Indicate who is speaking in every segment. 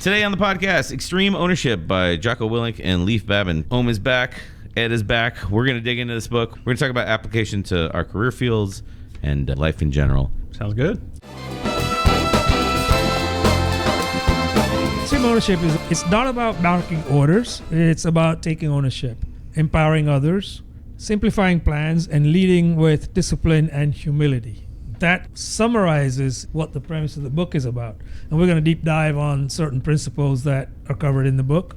Speaker 1: Today on the podcast, Extreme Ownership by Jocko, Willink, and Leif, Babin. Ohm is back. Ed is back. We're going to dig into this book. We're going to talk about application to our career fields and life in general.
Speaker 2: Sounds good.
Speaker 3: Extreme ownership it's not about barking orders. It's about taking ownership, empowering others, simplifying plans, and leading with discipline and humility. That summarizes what the premise of the book is about. And we're going to deep dive on certain principles that are covered in the book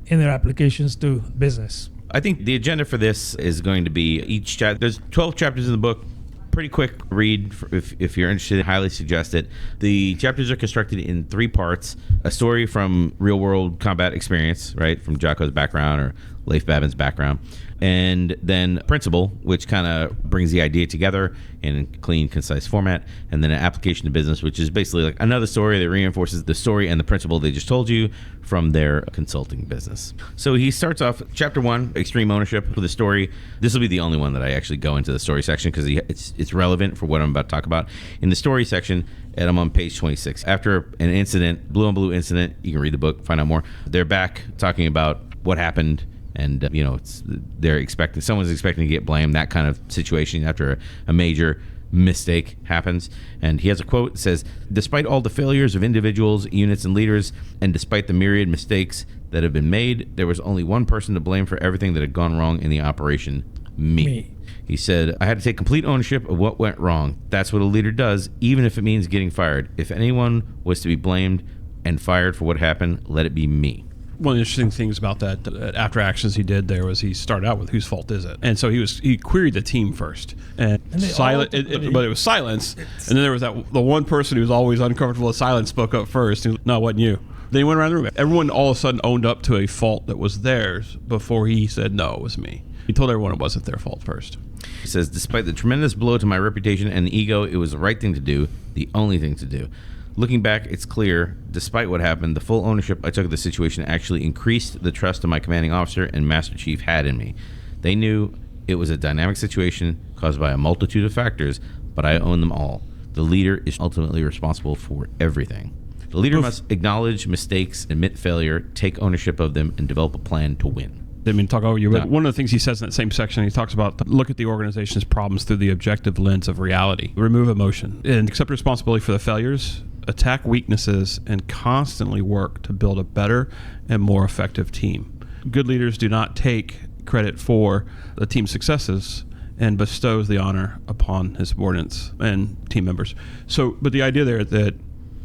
Speaker 3: in their applications to business.
Speaker 1: I think the agenda for this is going to be each chapter. There's 12 chapters in the book. Pretty quick read if you're interested. Highly suggest it. The chapters are constructed in 3 parts: a story from real-world combat experience, right, from Jocko's background or Leif Babin's background, and then principle, which kind of brings the idea together in a clean, concise format, and then an application to business, which is basically like another story that reinforces the story and the principle they just told you from their consulting business. So he starts off chapter 1, extreme ownership, with a story. This will be the only one that I actually go into the story section because it's relevant for what I'm about to talk about. In the story section, and I'm on page 26. After an incident, blue on blue incident, you can read the book, find out more. They're back talking about what happened. And, someone's expecting to get blamed, that kind of situation after a major mistake happens. And he has a quote that says, "Despite all the failures of individuals, units, and leaders, and despite the myriad mistakes that have been made, there was only one person to blame for everything that had gone wrong in the operation, me." He said, "I had to take complete ownership of what went wrong. That's what a leader does, even if it means getting fired. If anyone was to be blamed and fired for what happened, let it be me."
Speaker 2: One of the interesting things about that after actions he did there was he started out with whose fault is it, and so he queried the team first, but it was silence, and then there was the one person who was always uncomfortable with silence spoke up first. And, "No, it wasn't you." Then he went around the room. Everyone all of a sudden owned up to a fault that was theirs before he said, "No, it was me." He told everyone it wasn't their fault first.
Speaker 1: He says, "Despite the tremendous blow to my reputation and ego, it was the right thing to do, the only thing to do. Looking back, it's clear, despite what happened, the full ownership I took of the situation actually increased the trust of my commanding officer and Master Chief had in me. They knew it was a dynamic situation caused by a multitude of factors, but I own them all. The leader is ultimately responsible for everything. The leader must acknowledge mistakes, admit failure, take ownership of them, and develop a plan to win."
Speaker 2: Didn't mean to talk over you, but one of the things he says in that same section, he talks about look at the organization's problems through the objective lens of reality, remove emotion, and accept responsibility for the failures, attack weaknesses, and constantly work to build a better and more effective team. Good leaders do not take credit for the team's successes and bestows the honor upon his subordinates and team members. So, but the idea there that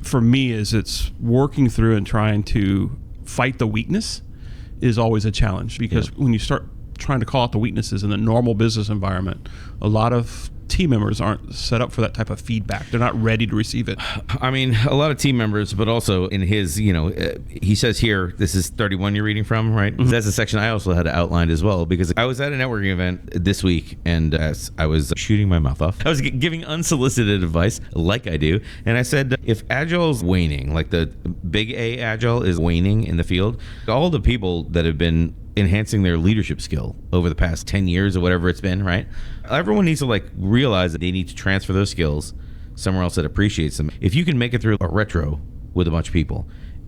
Speaker 2: for me is it's working through and trying to fight the weakness is always a challenge, because when you start trying to call out the weaknesses in the normal business environment, a lot of team members aren't set up for that type of feedback. They're not ready to receive it.
Speaker 1: I mean, a lot of team members, but also in his, he says here, this is 31 you're reading from, right? Mm-hmm. That's a section I also had outlined as well, because I was at a networking event this week, and as I was shooting my mouth off, I was giving unsolicited advice, like I do, and I said, if Agile's waning, like the big A Agile is waning in the field, all the people that have been enhancing their leadership skill over the past 10 years or whatever it's been, right? Everyone needs to realize that they need to transfer those skills somewhere else that appreciates them. If you can make it through a retro with a bunch of people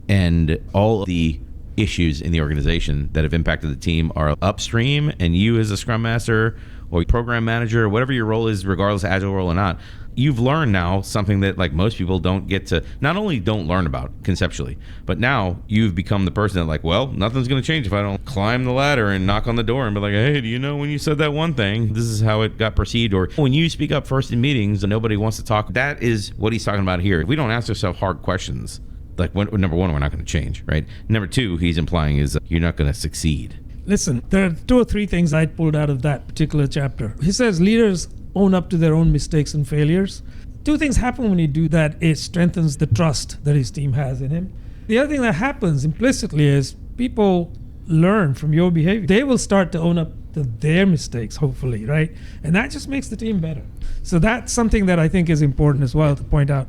Speaker 1: and all of the issues in the organization that have impacted the team are upstream, and you as a scrum master or program manager or whatever your role is, regardless of agile role or not, you've learned now something that most people don't get to, not only don't learn about conceptually, but now you've become the person that nothing's going to change if I don't climb the ladder and knock on the door and be like, hey, do you know when you said that one thing, this is how it got perceived? Or when you speak up first in meetings and nobody wants to talk, that is what he's talking about here. If we don't ask ourselves hard questions, number one, we're not going to change, right? Number two, he's implying is you're not going to succeed.
Speaker 3: Listen, there are 2 or 3 things I pulled out of that particular chapter. He says leaders own up to their own mistakes and failures. 2 things happen when you do that. It strengthens the trust that his team has in him. The other thing that happens implicitly is people learn from your behavior. They will start to own up to their mistakes, hopefully, right? And that just makes the team better. So that's something that I think is important as well to point out.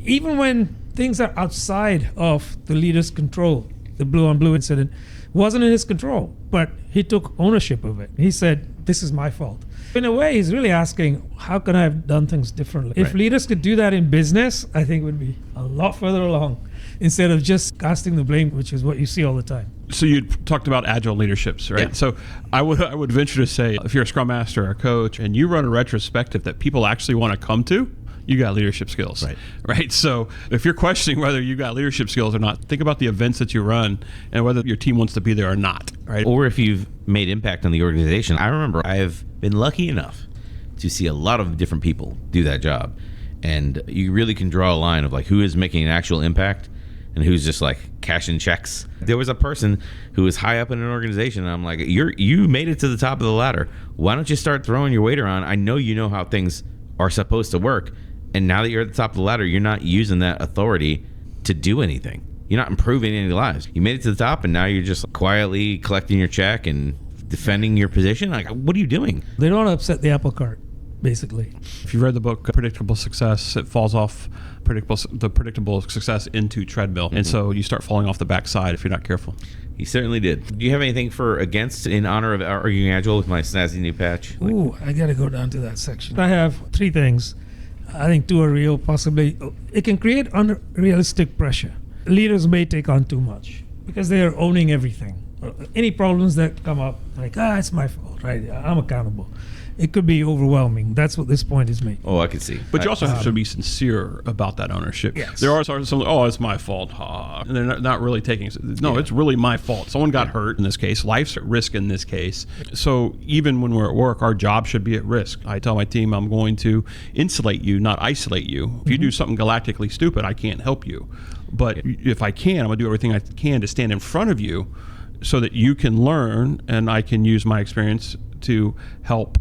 Speaker 3: Even when things are outside of the leader's control, the blue on blue incident wasn't in his control, but he took ownership of it. He said, this is my fault. In a way, he's really asking, how can I have done things differently? Right. If leaders could do that in business, I think we'd be a lot further along. instead of just casting the blame, which is what you see all the time.
Speaker 2: So you talked about agile leaderships, right?
Speaker 1: Yeah.
Speaker 2: So I would venture to say, if you're a scrum master or a coach and you run a retrospective that people actually want to come to, you got leadership skills, right? So if you're questioning whether you got leadership skills or not, think about the events that you run and whether your team wants to be there or not, right?
Speaker 1: Or if you've made impact on the organization. I remember I've been lucky enough to see a lot of different people do that job. And you really can draw a line of like who is making an actual impact and who's just like cashing checks. There was a person who was high up in an organization, and I'm like, you made it to the top of the ladder. Why don't you start throwing your weight around? I know you know how things are supposed to work, and now that you're at the top of the ladder, you're not using that authority to do anything. You're not improving any lives. You made it to the top, and now you're just quietly collecting your check and defending your position. Like, what are you doing?
Speaker 3: They don't upset the apple cart, basically.
Speaker 2: If you read the book Predictable Success, it falls off the predictable success into treadmill. And so you start falling off the backside if you're not careful.
Speaker 1: He certainly did. Do you have anything for against in honor of arguing agile with my snazzy new patch?
Speaker 3: Ooh, I got to go down to that section. I have 3 things. I think 2 are real, possibly. It can create unrealistic pressure. Leaders may take on too much because they are owning everything. Any problems that come up, like, it's my fault, right? I'm accountable. It could be overwhelming. That's what this point is making.
Speaker 1: Oh, I can see.
Speaker 2: But you also have to be sincere about that ownership.
Speaker 3: Yes.
Speaker 2: There are some, it's my fault. And they're not really taking it. No, it's really my fault. Someone got hurt in this case. Life's at risk in this case. So even when we're at work, our job should be at risk. I tell my team, I'm going to insulate you, not isolate you. If you do something galactically stupid, I can't help you. But if I can, I'm going to do everything I can to stand in front of you so that you can learn and I can use my experience to help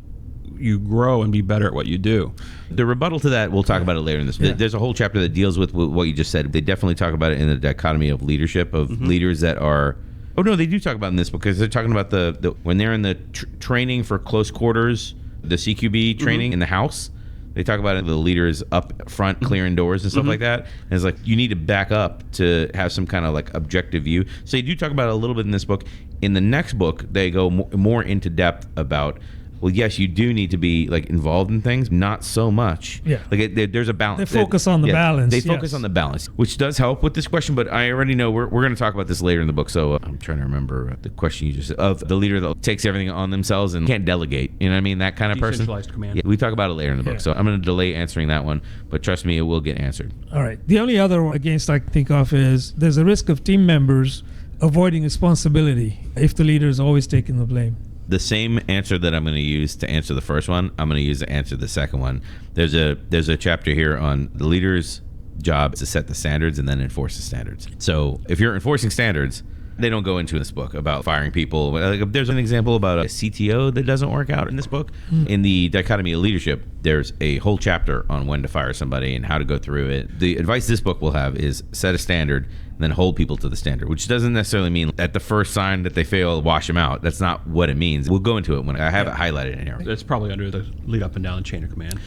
Speaker 2: you grow and be better at what you do.
Speaker 1: The rebuttal to that, we'll talk about it later in this.
Speaker 3: Yeah.
Speaker 1: There's a whole chapter that deals with what you just said. They definitely talk about it in the dichotomy of leadership, of leaders that are... Oh, no, they do talk about it in this because they're talking about the when they're in the training for close quarters, the CQB training in the house. They talk about it, the leaders up front clearing doors and stuff like that. And it's like, you need to back up to have some kind of like objective view. So they do talk about it a little bit in this book. In the next book, they go more into depth about, well, yes, you do need to be like involved in things, not so much.
Speaker 3: Yeah.
Speaker 1: Like there's a balance.
Speaker 3: They focus on the balance.
Speaker 1: They focus
Speaker 3: yes.
Speaker 1: on the balance, which does help with this question. But I already know we're going to talk about this later in the book. So I'm trying to remember the question you just said of the leader that takes everything on themselves and can't delegate. You know what I mean? That kind of person.
Speaker 2: Decentralized command.
Speaker 1: Yeah, we talk about it later in the book. So I'm going to delay answering that one. But trust me, it will get answered.
Speaker 3: All right. The only other one against I can think of is there's a risk of team members avoiding responsibility if the leader is always taking the blame.
Speaker 1: The same answer that I'm going to use to answer the first one, I'm going to use to answer the second one. There's a chapter here on the leader's job to set the standards and then enforce the standards. So if you're enforcing standards, they don't go into this book about firing people. Like, there's an example about a CTO that doesn't work out in this book. In the dichotomy of leadership, there's a whole chapter on when to fire somebody and how to go through it. The advice this book will have is set a standard and then hold people to the standard, which doesn't necessarily mean at the first sign that they fail, wash them out. That's not what it means. We'll go into it when I have it highlighted in here.
Speaker 2: That's probably under the lead up and down the chain of command.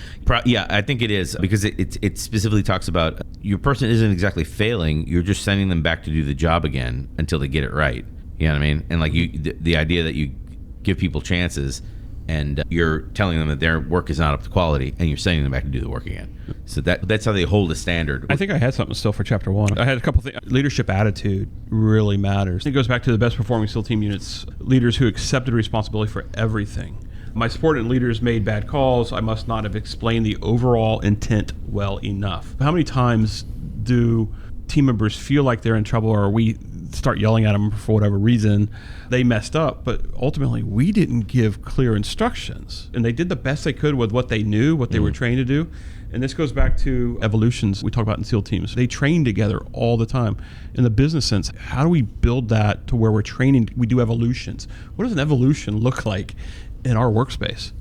Speaker 1: Yeah, I think it is because it specifically talks about your person isn't exactly failing. You're just sending them back to do the job again until they get it right. You know what I mean? And like the idea that you give people chances and you're telling them that their work is not up to quality and you're sending them back to do the work again. So that's how they hold a standard.
Speaker 2: I think I had something still for chapter 1. I had a couple things. Leadership attitude really matters. It goes back to the best performing SEAL team units, leaders who accepted responsibility for everything. My subordinate leaders made bad calls. I must not have explained the overall intent well enough. How many times do team members feel like they're in trouble, or we start yelling at them for whatever reason? They messed up, but ultimately we didn't give clear instructions, and they did the best they could with what they knew, what they were trained to do. And this goes back to evolutions we talk about in SEAL teams. They train together all the time. In the business sense, how do we build that to where we're training? We do evolutions. What does an evolution look like in our workspace?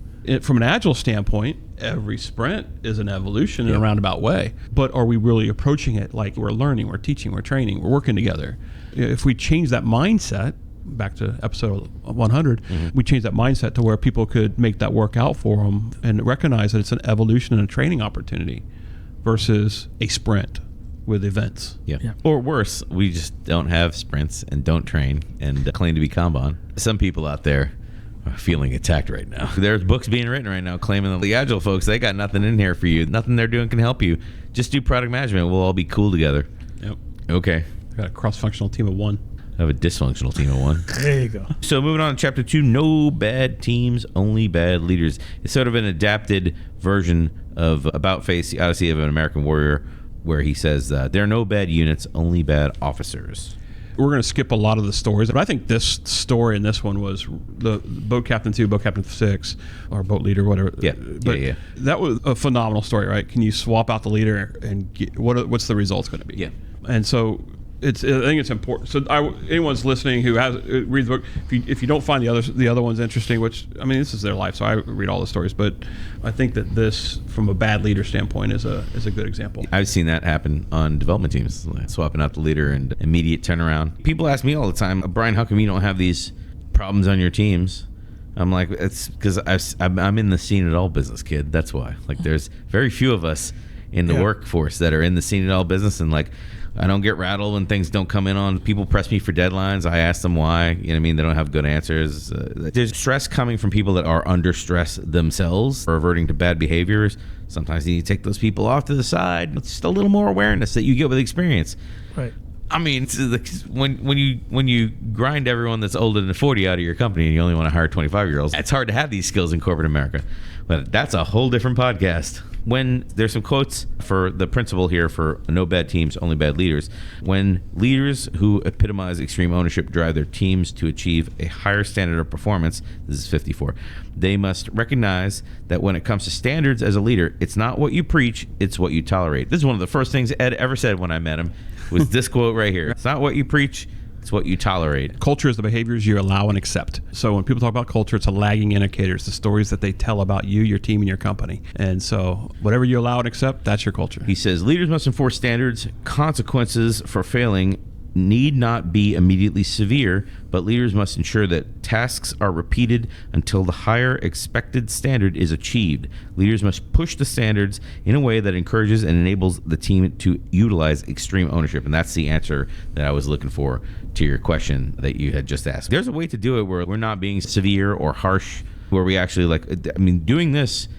Speaker 2: From an agile standpoint, every sprint is an evolution in a roundabout way. But are we really approaching it like we're learning, we're teaching, we're training, we're working together? If we change that mindset, back to episode 100, we change that mindset to where people could make that work out for them and recognize that it's an evolution and a training opportunity versus a sprint with events.
Speaker 1: Yeah. Or worse, we just don't have sprints and don't train and claim to be Kanban. Some people out there are feeling attacked right now. There's books being written right now claiming that the Agile folks, they got nothing in here for you. Nothing they're doing can help you. Just do product management. We'll all be cool together.
Speaker 2: Yep.
Speaker 1: Okay.
Speaker 2: I got a cross-functional team of one.
Speaker 1: I have a dysfunctional team of one.
Speaker 3: There you go.
Speaker 1: So moving on to chapter 2, no bad teams, only bad leaders. It's sort of an adapted version of About Face, the Odyssey of an American Warrior, where he says, there are no bad units, only bad officers.
Speaker 2: We're going to skip a lot of the stories, but I think this story in this one was the Boat Captain 2, Boat Captain 6, or Boat Leader, whatever.
Speaker 1: Yeah, yeah.
Speaker 2: That was a phenomenal story, right? Can you swap out the leader and get, what's the results going to be?
Speaker 1: Yeah.
Speaker 2: And so I think it's important. So anyone's listening who reads the book, if you don't find the other ones interesting, which I mean this is their life, so I read all the stories. But I think that this, from a bad leader standpoint, is a good example.
Speaker 1: I've seen that happen on development teams, like swapping out the leader and immediate turnaround. People ask me all the time, Brian, how come you don't have these problems on your teams? I'm like, it's because I'm in the seen it all business, kid. That's why. Like, there's very few of us in the workforce that are in the seen it all business, and like, I don't get rattled when things don't come in on. People press me for deadlines. I ask them why. You know what I mean? They don't have good answers. There's stress coming from people that are under stress themselves or reverting to bad behaviors. Sometimes you need to take those people off to the side. It's just a little more awareness that you get with experience.
Speaker 3: Right.
Speaker 1: I mean, when you grind everyone that's older than 40 out of your company and you only want to hire 25-year-olds, it's hard to have these skills in corporate America. But that's a whole different podcast. When there's some quotes for the principle here for no bad teams, only bad leaders. When leaders who epitomize extreme ownership drive their teams to achieve a higher standard of performance, this is 54, they must recognize that when it comes to standards as a leader, it's not what you preach, it's what you tolerate. This is one of the first things Ed ever said when I met him, was this quote right here. It's not what you preach, it's what you tolerate.
Speaker 2: Culture is the behaviors you allow and accept. So when people talk about culture, it's a lagging indicator. It's the stories that they tell about you, your team, and your company. And so whatever you allow and accept, that's your culture.
Speaker 1: He says, leaders must enforce standards. Consequences for failing need not be immediately severe, but leaders must ensure that tasks are repeated until the higher expected standard is achieved. Leaders must push the standards in a way that encourages and enables the team to utilize extreme ownership. And that's the answer that I was looking for to your question that you had just asked. There's a way to do it where we're not being severe or harsh, where we actually doing this,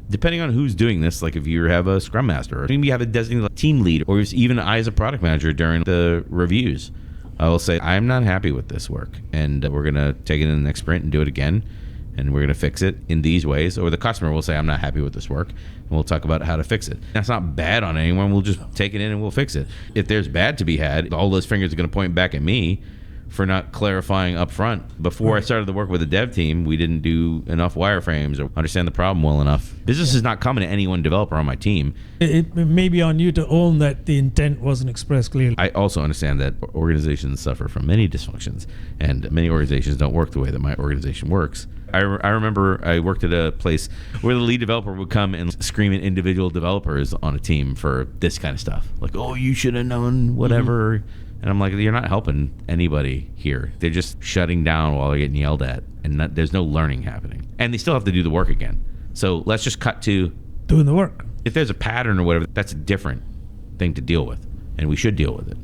Speaker 1: depending on who's doing this, like if you have a scrum master or maybe you have a designated team lead, or even I as a product manager during the reviews, I will say, I'm not happy with this work and we're going to take it in the next sprint and do it again. And we're going to fix it in these ways. Or the customer will say, I'm not happy with this work. And we'll talk about how to fix it. That's not bad on anyone. We'll just take it in and we'll fix it. If there's bad to be had, all those fingers are going to point back at me for not clarifying up front. Before I started to work with the dev team, we didn't do enough wireframes or understand the problem well enough. Business is not coming to any one developer on my team.
Speaker 3: It may be on you to own that the intent wasn't expressed clearly.
Speaker 1: I also understand that organizations suffer from many dysfunctions, and many organizations don't work the way that my organization works. I remember I worked at a place where the lead developer would come and scream at individual developers on a team for this kind of stuff. Like, oh, you should have known whatever. Mm-hmm. And I'm like, you're not helping anybody here. They're just shutting down while they're getting yelled at. And there's no learning happening. And they still have to do the work again. So let's just cut to
Speaker 3: doing the work.
Speaker 1: If there's a pattern or whatever, that's a different thing to deal with. And we should deal with it.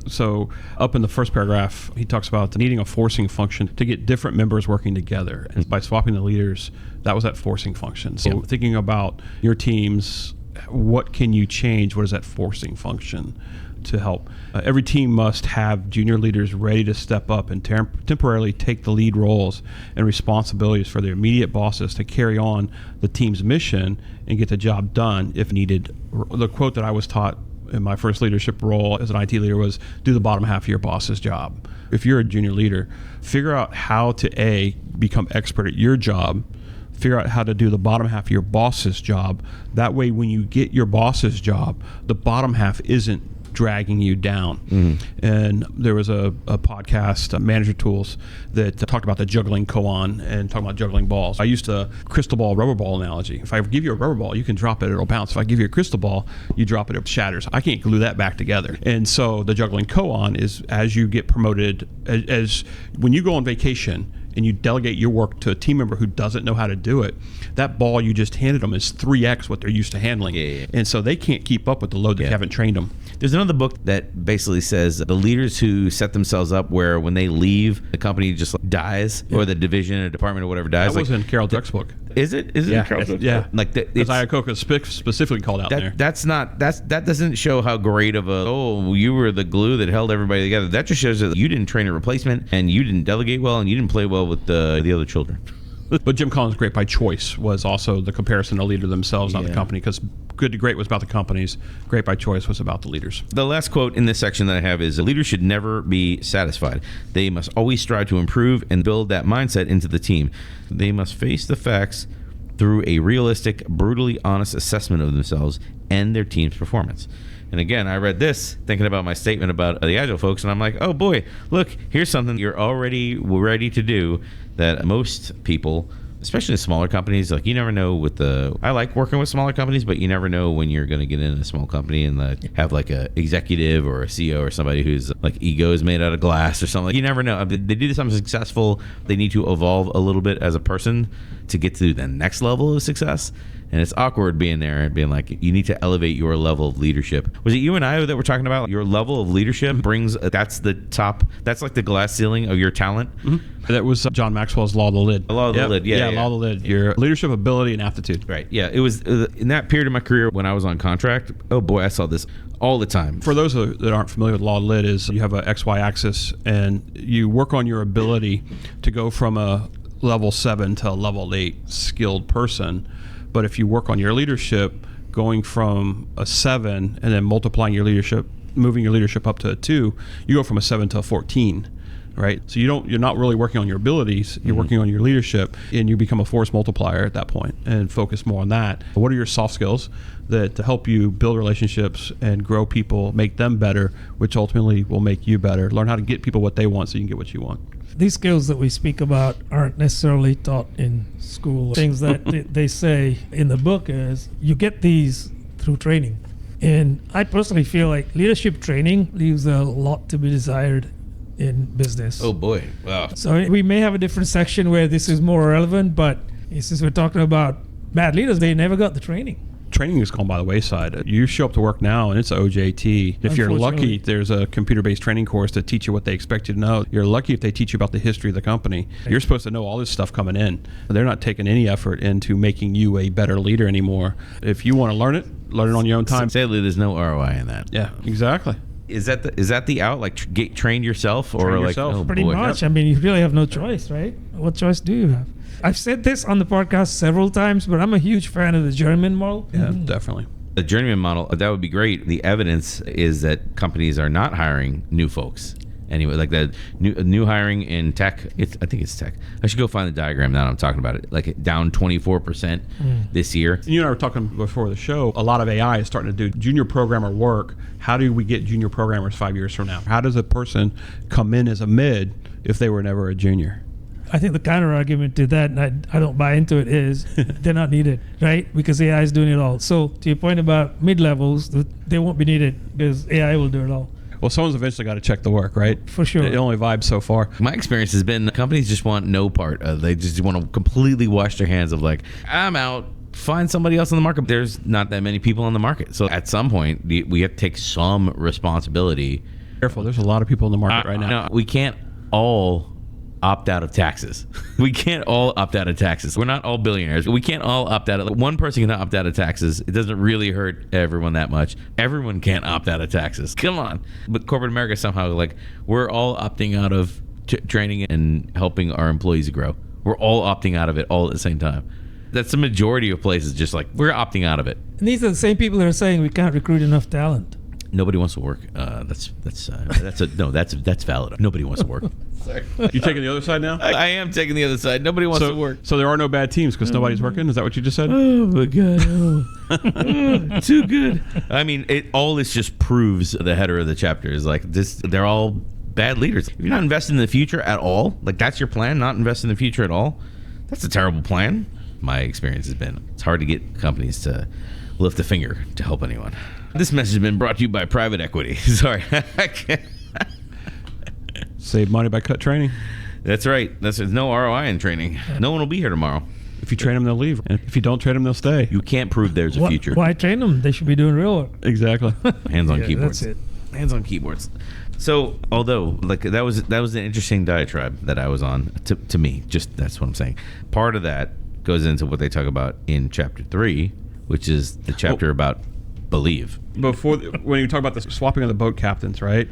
Speaker 2: So up in the first paragraph, he talks about needing a forcing function to get different members working together. And by swapping the leaders, that was that forcing function. So thinking about your teams, what can you change? What is that forcing function to help? Every team must have junior leaders ready to step up and temporarily take the lead roles and responsibilities for their immediate bosses to carry on the team's mission and get the job done if needed. The quote that I was taught in my first leadership role as an IT leader was, do the bottom half of your boss's job. If you're a junior leader, figure out how to become expert at your job, figure out how to do the bottom half of your boss's job. That way, when you get your boss's job, the bottom half isn't dragging you down. Mm-hmm. And there was a podcast, Manager Tools, that talked about the juggling koan and talking about juggling balls. I used a crystal ball, rubber ball analogy. If I give you a rubber ball, you can drop it, it'll bounce. If I give you a crystal ball, you drop it, it shatters. I can't glue that back together. And so the juggling koan is as you get promoted, as when you go on vacation, and you delegate your work to a team member who doesn't know how to do it, that ball you just handed them is 3x what they're used to handling.
Speaker 1: Yeah.
Speaker 2: And so they can't keep up with the load that you haven't trained them.
Speaker 1: There's another book that basically says the leaders who set themselves up where when they leave, the company just dies, or the division or department or whatever dies.
Speaker 2: That was in Carol Dweck's book.
Speaker 1: Is it? Is it in Carol Dweck's book?
Speaker 2: Yeah.
Speaker 1: Like
Speaker 2: Because Jocko specifically called out there.
Speaker 1: That doesn't show how great of you were the glue that held everybody together. That just shows that you didn't train a replacement, and you didn't delegate well, and you didn't play well with the other children.
Speaker 2: But Jim Collins' Great by Choice was also the comparison to leader themselves, not the company, because Good to Great was about the companies. Great by Choice was about the leaders.
Speaker 1: The last quote in this section that I have is, leaders should never be satisfied. They must always strive to improve and build that mindset into the team. They must face the facts through a realistic, brutally honest assessment of themselves and their team's performance. And again, I read this thinking about my statement about the Agile folks, and I'm like, oh boy, look, here's something you're already ready to do that most people, especially in smaller companies, like you never know I like working with smaller companies, but you never know when you're going to get in a small company and have like a executive or a CEO or somebody who's like ego is made out of glass or something. You never know. They do something successful. They need to evolve a little bit as a person to get to the next level of success. And it's awkward being there and being like, you need to elevate your level of leadership. Was it you and I that were talking about your level of leadership that's the top, that's like the glass ceiling of your talent?
Speaker 2: Mm-hmm. That was John Maxwell's Law of the Lid.
Speaker 1: Law of the Lid, yeah.
Speaker 2: Law of the Lid. Your leadership ability and aptitude.
Speaker 1: Right, yeah. It was in that period of my career when I was on contract, oh boy, I saw this all the time.
Speaker 2: For those that aren't familiar with Law of the Lid, is you have a XY axis and you work on your ability to go from a level 7 to a level 8 skilled person. But if you work on your leadership, going from a 7 and then multiplying your leadership, moving your leadership up to a 2, you go from a 7 to a 14, right? So you're not really working on your abilities, you're working on your leadership, and you become a force multiplier at that point and focus more on that. What are your soft skills that to help you build relationships and grow people, make them better, which ultimately will make you better. Learn how to get people what they want so you can get what you want.
Speaker 3: These skills that we speak about aren't necessarily taught in school. Things that they say in the book is you get these through training. And I personally feel like leadership training leaves a lot to be desired in business.
Speaker 1: Oh boy, wow.
Speaker 3: So we may have a different section where this is more relevant, but since we're talking about bad leaders, they never got the training.
Speaker 2: Training has gone by the wayside. You show up to work now and it's OJT. If you're lucky, there's a computer-based training course to teach you what they expect you to know. You're lucky if they teach you about the history of the company. You're supposed to know all this stuff coming in. They're not taking any effort into making you a better leader anymore. If you want to learn it on your own time.
Speaker 1: Sadly, there's no ROI in that.
Speaker 2: Yeah, exactly.
Speaker 1: Is that the out? Like get trained yourself, or
Speaker 2: Train
Speaker 1: like
Speaker 2: yourself.
Speaker 1: oh,
Speaker 3: Pretty
Speaker 1: boy.
Speaker 3: much. I mean, you really have no choice, right? What choice do you have? I've said this on the podcast several times, but I'm a huge fan of the journeyman model.
Speaker 2: Yeah, definitely.
Speaker 1: The journeyman model, that would be great. The evidence is that companies are not hiring new folks. Anyway, like the new hiring in tech, I think it's tech. I should go find the diagram now that I'm talking about it. Like down 24% this year.
Speaker 2: You and I were talking before the show, a lot of AI is starting to do junior programmer work. How do we get junior programmers 5 years from now? How does a person come in as a mid if they were never a junior?
Speaker 3: I think the counter argument to that, and I don't buy into it, is they're not needed, right? Because AI is doing it all. So to your point about mid-levels, they won't be needed because AI will do it all.
Speaker 2: Well, someone's eventually got to check the work, right?
Speaker 3: For sure.
Speaker 2: It only vibes so far.
Speaker 1: My experience has been companies just want no part. They just want to completely wash their hands of like, I'm out. Find somebody else on the market. There's not that many people on the market. So at some point, we have to take some responsibility.
Speaker 2: Careful, there's a lot of people in the market right now.
Speaker 1: No, we can't all opt out of taxes. We can't all opt out of taxes. We're not all billionaires. We can't all opt out of. One person can opt out of taxes. It doesn't really hurt everyone that much. Everyone can't opt out of taxes. Come on. But corporate America somehow, like, we're all opting out of training and helping our employees grow. We're all opting out of it all at the same time. That's the majority of places. Just like we're opting out of it.
Speaker 3: And these are the same people that are saying we can't recruit enough talent.
Speaker 1: Nobody wants to work. That's valid. Nobody wants to work. Sorry.
Speaker 2: You taking the other side now?
Speaker 1: I am taking the other side. Nobody wants to work.
Speaker 2: So there are no bad teams because nobody's working? Is that what you just said?
Speaker 3: Oh my God! Oh.
Speaker 1: Too good. I mean, all this just proves the header of the chapter is like this. They're all bad leaders. If you're not investing in the future at all, like that's your plan, not invest in the future at all, that's a terrible plan. My experience has been it's hard to get companies to lift a finger to help anyone. This message has been brought to you by private equity. Sorry.
Speaker 2: Save money by cut training.
Speaker 1: That's right. There's no ROI in training. No one will be here tomorrow.
Speaker 2: If you train them, they'll leave. And if you don't train them, they'll stay.
Speaker 1: You can't prove there's a future.
Speaker 3: Why train them? They should be doing real work.
Speaker 2: Exactly.
Speaker 1: Hands on keyboards.
Speaker 3: That's it.
Speaker 1: Hands on keyboards. So, although that was an interesting diatribe that I was on to me. Just that's what I'm saying. Part of that goes into what they talk about in chapter 3, which is the chapter about believe.
Speaker 2: Before, when you talk about the swapping of the boat captains, right,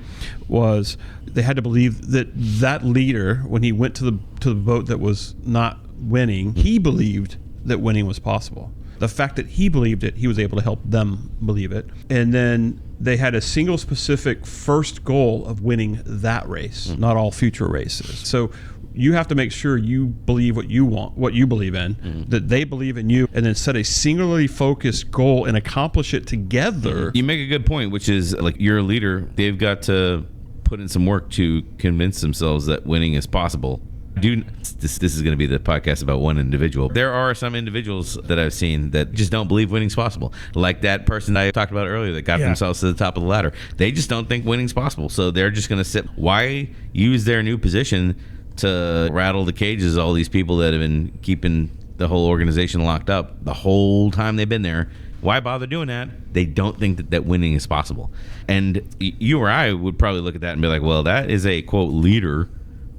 Speaker 2: was they had to believe that leader, when he went to the boat that was not winning, he believed that winning was possible. The fact that he believed it, he was able to help them believe it. And then they had a single specific first goal of winning that race, not all future races. So you have to make sure you believe what you want, what you believe in, that they believe in you, and then set a singularly focused goal and accomplish it together.
Speaker 1: You make a good point, which is like you're a leader. They've got to put in some work to convince themselves that winning is possible. This is going to be the podcast about one individual. There are some individuals that I've seen that just don't believe winning's possible. Like that person I talked about earlier that got themselves to the top of the ladder. They just don't think winning's possible. So they're just going to sit. Why use their new position to rattle the cages of all these people that have been keeping the whole organization locked up the whole time they've been there? Why bother doing that? They don't think that winning is possible. And you or I would probably look at that and be like, well, that is a, quote, leader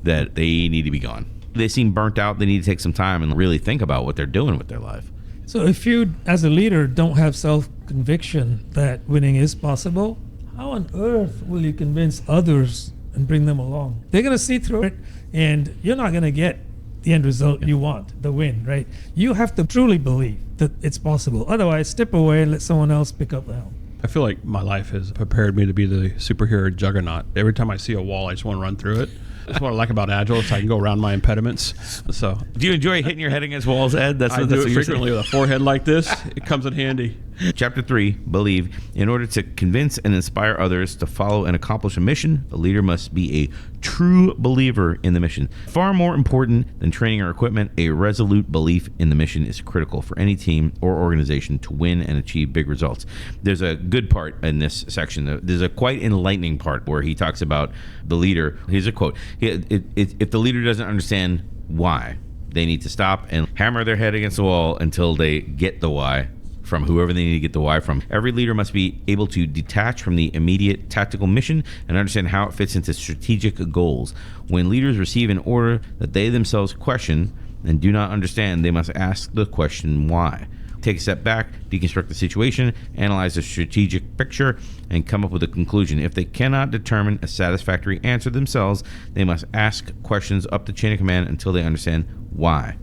Speaker 1: that they need to be gone. They seem burnt out. They need to take some time and really think about what they're doing with their life.
Speaker 3: So if you, as a leader, don't have self-conviction that winning is possible, how on earth will you convince others and bring them along? They're going to see through it, and you're not going to get the end result you want, the win, right? You have to truly believe that it's possible. Otherwise, step away and let someone else pick up the helm.
Speaker 2: I feel like my life has prepared me to be the superhero juggernaut. Every time I see a wall, I just want to run through it. That's what I like about Agile, so I can go around my impediments. So,
Speaker 1: do you enjoy hitting your head against walls, Ed?
Speaker 2: I do it frequently with a forehead like this. It comes in handy.
Speaker 1: Chapter 3, believe. In order to convince and inspire others to follow and accomplish a mission, a leader must be a true believer in the mission. Far more important than training or equipment, a resolute belief in the mission is critical for any team or organization to win and achieve big results. There's a good part in this section. There's a quite enlightening part where he talks about the leader. Here's a quote. If the leader doesn't understand why, they need to stop and hammer their head against the wall until they get the why from whoever they need to get the why from. Every leader must be able to detach from the immediate tactical mission and understand how it fits into strategic goals. When leaders receive an order that they themselves question and do not understand, they must ask the question why. Take a step back, deconstruct the situation, analyze the strategic picture, and come up with a conclusion. If they cannot determine a satisfactory answer themselves, they must ask questions up the chain of command until they understand why.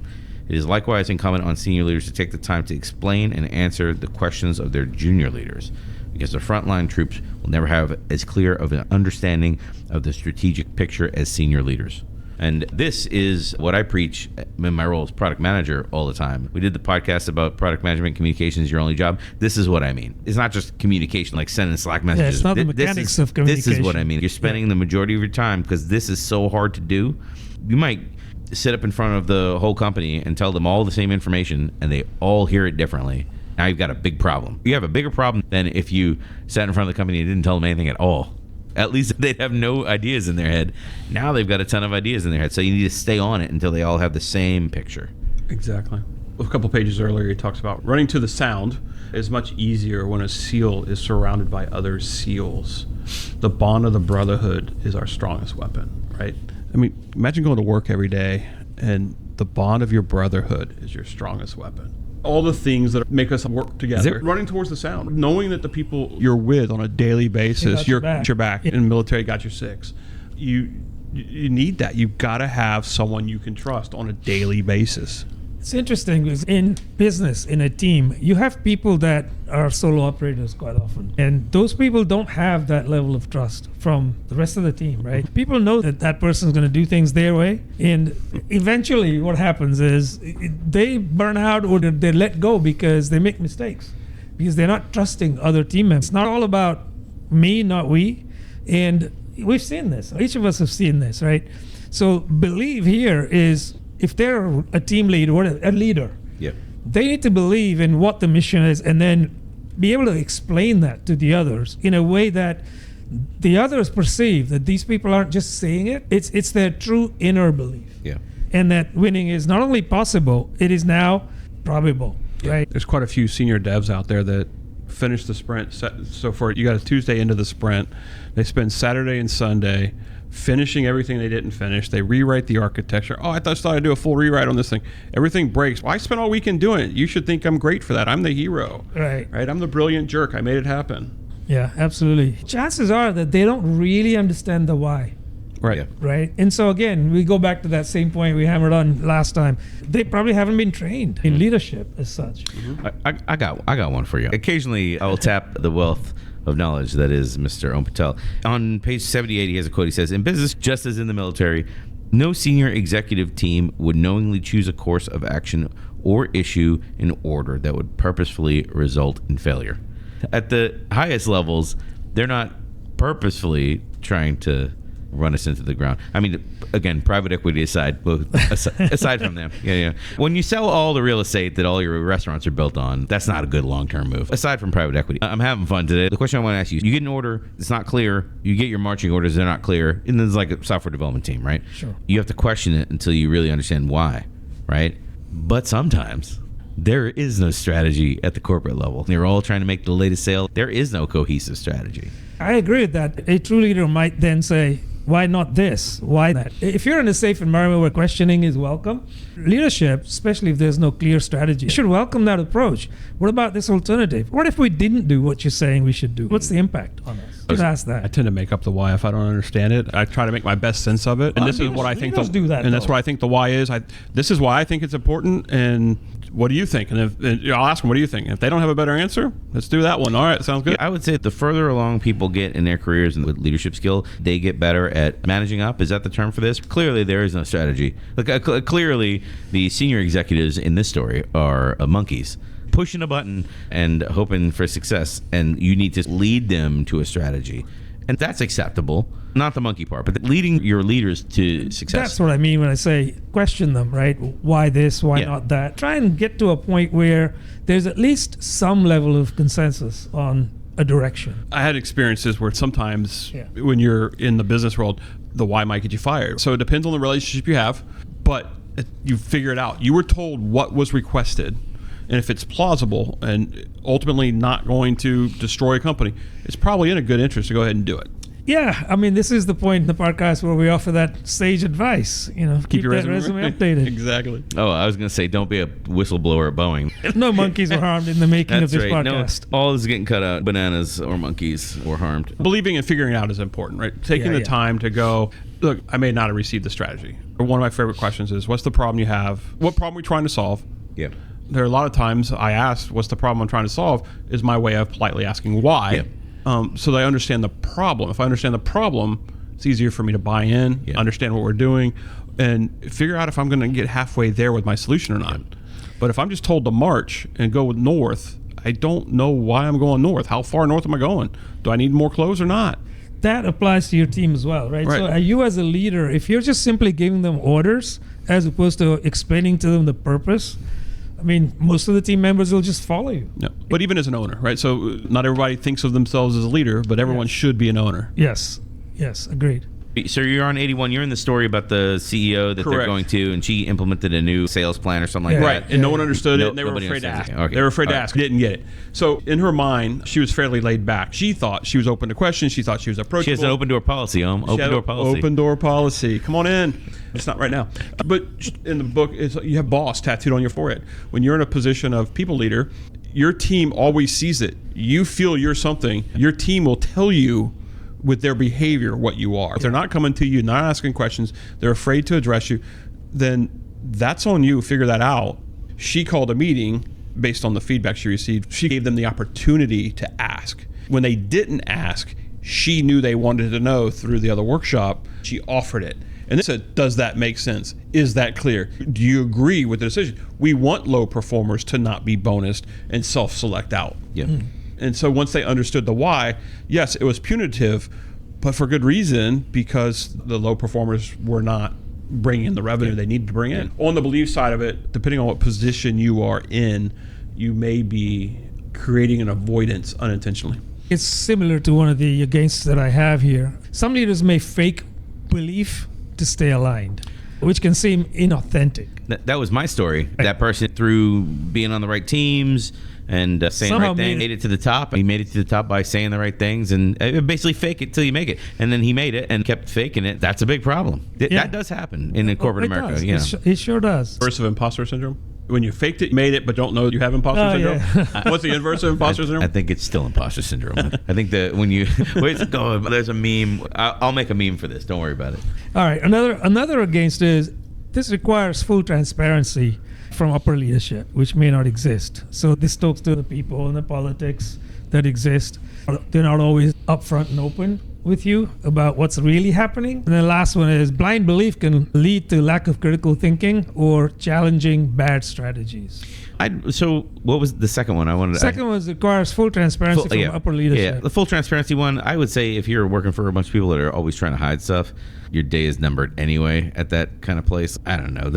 Speaker 1: It is likewise incumbent on senior leaders to take the time to explain and answer the questions of their junior leaders, because the frontline troops will never have as clear of an understanding of the strategic picture as senior leaders. And this is what I preach in my role as product manager all the time. We did the podcast about product management, communication is your only job. This is what I mean. It's not just communication, like sending Slack messages.
Speaker 3: Yeah, it's not the mechanics of communication.
Speaker 1: This is what I mean. You're spending the majority of your time, because this is so hard to do. You might sit up in front of the whole company and tell them all the same information, and they all hear it differently. Now you've got a big problem. You have a bigger problem than if you sat in front of the company and didn't tell them anything at all. At least they'd have no ideas in their head. Now they've got a ton of ideas in their head, so you need to stay on it until they all have the same picture.
Speaker 2: Exactly. A couple pages earlier, he talks about running to the sound is much easier when a seal is surrounded by other seals. The bond of the brotherhood is our strongest weapon, right? I mean, imagine going to work every day and the bond of your brotherhood is your strongest weapon. All the things that make us work together. Running towards the sound. Knowing that the people you're with on a daily basis, you're got your back. In the military, got your six. You need that. You've got to have someone you can trust on a daily basis.
Speaker 3: It's interesting because in business, in a team, you have people that are solo operators quite often. And those people don't have that level of trust from the rest of the team, right? People know that that person's going to do things their way. And eventually what happens is they burn out or they let go because they make mistakes. Because they're not trusting other team members. It's not all about me, not we. And we've seen this. Each of us have seen this, right? So believe here is, if they're a team lead or a leader, they need to believe in what the mission is and then be able to explain that to the others in a way that the others perceive that these people aren't just saying it, it's their true inner belief.
Speaker 1: Yeah.
Speaker 3: And that winning is not only possible, it is now probable, right?
Speaker 2: There's quite a few senior devs out there that finish the sprint. So for you got a Tuesday into the sprint, they spend Saturday and Sunday finishing everything they didn't finish. They rewrite the architecture. Oh, I just thought I'd do a full rewrite on this thing. Everything breaks. Well, I spent all weekend doing it. You should think I'm great for that. I'm the hero.
Speaker 3: Right.
Speaker 2: I'm the brilliant jerk. I made it happen.
Speaker 3: Yeah, absolutely. Chances are that they don't really understand the why.
Speaker 2: Right.
Speaker 1: Yeah.
Speaker 3: Right. And so again, we go back to that same point we hammered on last time. They probably haven't been trained in leadership as such.
Speaker 1: I got one for you. Occasionally, I will tap the wealth of knowledge that is Mr. Patel. On page 78, he has a quote. He says, "In business, just as in the military, no senior executive team would knowingly choose a course of action or issue an order that would purposefully result in failure." At the highest levels, they're not purposefully trying to run us into the ground. I mean, again, private equity aside from them. Yeah. When you sell all the real estate that all your restaurants are built on, that's not a good long-term move. Aside from private equity, I'm having fun today. The question I want to ask you get an order, it's not clear. You get your marching orders, they're not clear. And there's like a software development team, right?
Speaker 3: Sure.
Speaker 1: You have to question it until you really understand why, right? But sometimes there is no strategy at the corporate level. They're all trying to make the latest sale. There is no cohesive strategy.
Speaker 3: I agree with that. A true leader might then say, why not this? Why that? If you're in a safe environment where questioning is welcome, leadership, especially if there's no clear strategy, should welcome that approach. What about this alternative? What if we didn't do what you're saying we should do? What's the impact on us? Just ask
Speaker 2: I
Speaker 3: that.
Speaker 2: tend to make up the why if I don't understand it. I try to make my best sense of it, and this is what I think.
Speaker 3: Leaders do that,
Speaker 2: and that's
Speaker 3: though.
Speaker 2: what I think the why is. This is why I think it's important. And what do you think? And I'll ask them, what do you think? And if they don't have a better answer, let's do that one. All right, sounds good.
Speaker 1: I would say the further along people get in their careers and with leadership skill, they get better at managing up. Is that the term for this? Clearly, there is no strategy. Clearly, the senior executives in this story are monkeys, pushing a button and hoping for success, and you need to lead them to a strategy. And that's acceptable. Not the monkey part, but leading your leaders to success.
Speaker 3: That's what I mean when I say question them, right? Why this? Why not that? Try and get to a point where there's at least some level of consensus on a direction.
Speaker 2: I had experiences where sometimes when you're in the business world, the why might get you fired. So it depends on the relationship you have, but you figure it out. You were told what was requested, and if it's plausible and ultimately not going to destroy a company, it's probably in a good interest to go ahead and do it.
Speaker 3: Yeah, I mean, this is the point in the podcast where we offer that sage advice. Keep
Speaker 2: your
Speaker 3: that resume
Speaker 2: right.
Speaker 3: updated.
Speaker 2: Exactly.
Speaker 1: Oh, I was going to say, don't be a whistleblower at Boeing.
Speaker 3: No monkeys were harmed in the making of
Speaker 1: That's
Speaker 3: this
Speaker 1: right.
Speaker 3: podcast.
Speaker 1: No, all is getting cut out. Bananas or monkeys were harmed.
Speaker 2: Believing and figuring it out is important, right? Taking the time to go, look, I may not have received the strategy. One of my favorite questions is, what's the problem you have? What problem are we trying to solve?
Speaker 1: Yeah.
Speaker 2: There are a lot of times I ask, what's the problem I'm trying to solve, is my way of politely asking why.
Speaker 1: Yeah.
Speaker 2: So that I understand the problem. If I understand the problem, it's easier for me to buy in, understand what we're doing, and figure out if I'm going to get halfway there with my solution or not. But if I'm just told to march and go north, I don't know why I'm going north. How far north am I going? Do I need more clothes or not?
Speaker 3: That applies to your team as well, right? So you as a leader, if you're just simply giving them orders as opposed to explaining to them the purpose, I mean, most of the team members will just follow you.
Speaker 2: No. But even as an owner, right? So not everybody thinks of themselves as a leader, but everyone should be an owner.
Speaker 3: Yes, agreed.
Speaker 1: So you're on 81. You're in the story about the CEO that they're going to, and she implemented a new sales plan or something like that.
Speaker 2: Right, and no one understood it, and they were afraid to ask.
Speaker 1: Okay.
Speaker 2: They were afraid to ask, didn't get it. So in her mind, she was fairly laid back. She thought she was open to questions. She thought she was approachable.
Speaker 1: She has an open door policy, Open door policy.
Speaker 2: Open door policy. Come on in. It's not right now. But in the book, you have boss tattooed on your forehead. When you're in a position of people leader, your team always sees it. You feel you're something. Your team will tell you with their behavior what you are. If they're not coming to you, not asking questions, they're afraid to address you, then that's on you. Figure that out. She called a meeting based on the feedback she received. She gave them the opportunity to ask. When they didn't ask, she knew they wanted to know through the other workshop. She offered it. And they said, does that make sense? Is that clear? Do you agree with the decision? We want low performers to not be bonused and self-select out.
Speaker 1: Yeah.
Speaker 2: And so once they understood the why, yes, it was punitive, but for good reason, because the low performers were not bringing in the revenue they needed to bring in. On the belief side of it, depending on what position you are in, you may be creating an avoidance unintentionally.
Speaker 3: It's similar to one of the against that I have here. Some leaders may fake belief to stay aligned, which can seem inauthentic.
Speaker 1: That was my story. That person, through being on the right teams and saying
Speaker 3: Somehow
Speaker 1: the right thing, made it to the top. He made it to the top by saying the right things and basically fake it till you make it. And then he made it and kept faking it. That's a big problem. That does happen in corporate America.
Speaker 3: Does.
Speaker 1: Yeah.
Speaker 3: It sure does.
Speaker 2: Inverse of imposter syndrome? When you faked it, made it, but don't know you have imposter syndrome?
Speaker 3: Yeah.
Speaker 2: What's the inverse of imposter syndrome?
Speaker 1: I think it's still imposter syndrome. I think that when you where's it going? There's a meme. I'll make a meme for this. Don't worry about it.
Speaker 3: All right. Another against is this requires full transparency from upper leadership, which may not exist. So this talks to the people and the politics that exist. They're not always upfront and open with you about what's really happening. And the last one is blind belief can lead to lack of critical thinking or challenging bad strategies.
Speaker 1: So what was the second one I wanted to...
Speaker 3: Second one requires full transparency from upper leadership.
Speaker 1: Yeah, the full transparency one, I would say if you're working for a bunch of people that are always trying to hide stuff, your day is numbered anyway at that kind of place. I don't know.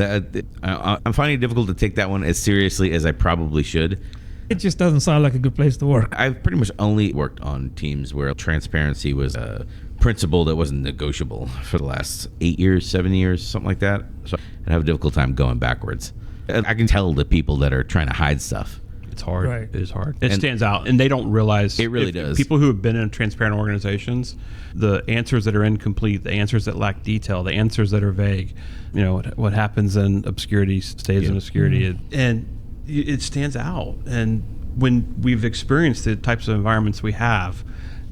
Speaker 1: I'm finding it difficult to take that one as seriously as I probably should.
Speaker 3: It just doesn't sound like a good place to work.
Speaker 1: I've pretty much only worked on teams where transparency was a principle that wasn't negotiable for the last 8 years, 7 years, something like that. So I have a difficult time going backwards. I can tell the people that are trying to hide stuff.
Speaker 2: It's hard.
Speaker 3: Right.
Speaker 2: It is hard. It stands out, and they don't realize.
Speaker 1: It really does.
Speaker 2: People who have been in transparent organizations, the answers that are incomplete, the answers that lack detail, the answers that are vague, what happens in obscurity stays in obscurity, and it stands out. And when we've experienced the types of environments we have,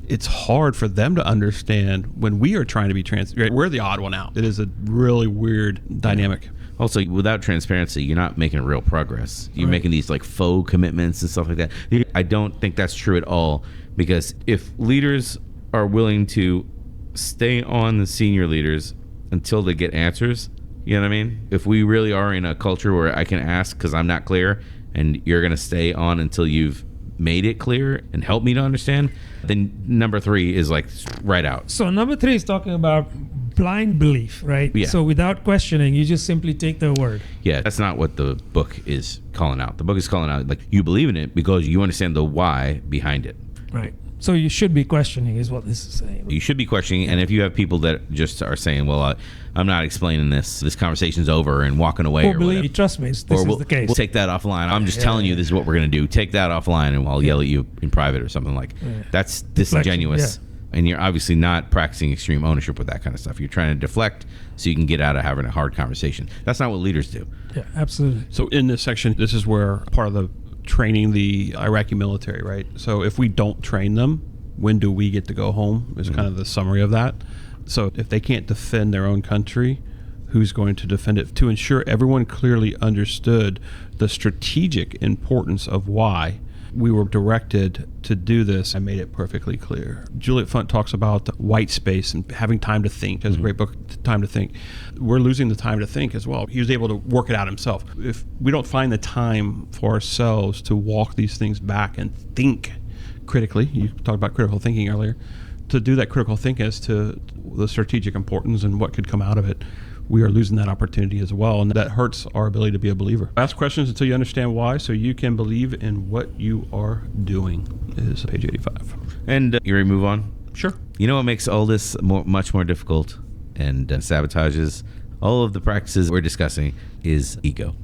Speaker 2: it's hard for them to understand when we are trying to be transparent. We're the odd one out. It is a really weird dynamic.
Speaker 1: Also, without transparency, you're not making real progress. You're making these like faux commitments and stuff like that. I don't think that's true at all, because if leaders are willing to stay on the senior leaders until they get answers, you know what I mean? If we really are in a culture where I can ask because I'm not clear and you're going to stay on until you've made it clear and help me to understand, then number 3 is like right out.
Speaker 3: So number 3 is talking about blind belief, right?
Speaker 1: Yeah.
Speaker 3: So without questioning, you just simply take their word.
Speaker 1: Yeah, that's not what the book is calling out. The book is calling out like you believe in it because you understand the why behind it.
Speaker 3: Right. So you should be questioning is what this is saying.
Speaker 1: You should be questioning, and if you have people that just are saying, well, I'm not explaining this conversation's over and walking away or
Speaker 3: believe
Speaker 1: whatever.
Speaker 3: me, trust me, this
Speaker 1: Or
Speaker 3: is the case.
Speaker 1: We'll take that offline. I'm just telling you this is what we're going to do. Take that offline and I'll yell at you in private or something like that's disingenuous. And you're obviously not practicing extreme ownership with that kind of stuff. You're trying to deflect so you can get out of having a hard conversation. That's not what leaders do.
Speaker 3: Yeah, absolutely.
Speaker 2: So in this section, this is where part of the training the Iraqi military, right? So if we don't train them, when do we get to go home is kind of the summary of that. So if they can't defend their own country, who's going to defend it? To ensure everyone clearly understood the strategic importance of why we were directed to do this, I made it perfectly clear. Juliet Funt talks about white space and having time to think. Has a great book, Time to Think. We're losing the time to think as well. He was able to work it out himself. If we don't find the time for ourselves to walk these things back and think critically, you talked about critical thinking earlier, to do that critical thinking as to the strategic importance and what could come out of it, we are losing that opportunity as well, and that hurts our ability to be a believer. Ask questions until you understand why, so you can believe in what you are doing, is page 85.
Speaker 1: And you ready to move on?
Speaker 2: Sure.
Speaker 1: You know what makes all this much more difficult and sabotages all of the practices we're discussing is ego,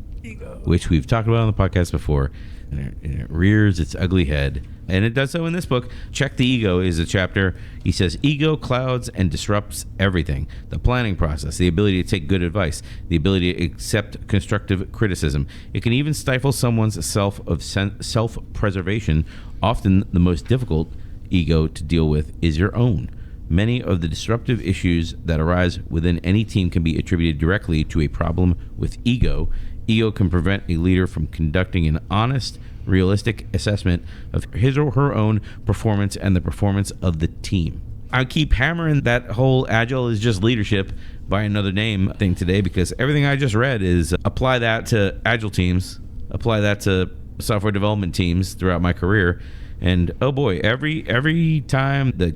Speaker 1: which we've talked about on the podcast before, and it rears its ugly head. And it does so in this book. Check the Ego is a chapter. He says, ego clouds and disrupts everything. The planning process, the ability to take good advice, the ability to accept constructive criticism. It can even stifle someone's self-preservation. Often the most difficult ego to deal with is your own. Many of the disruptive issues that arise within any team can be attributed directly to a problem with ego. Ego can prevent a leader from conducting an honest, realistic assessment of his or her own performance and the performance of the team. I keep hammering that whole Agile is just leadership by another name thing today, because everything I just read is apply that to Agile teams, apply that to software development teams throughout my career, And oh boy, every time that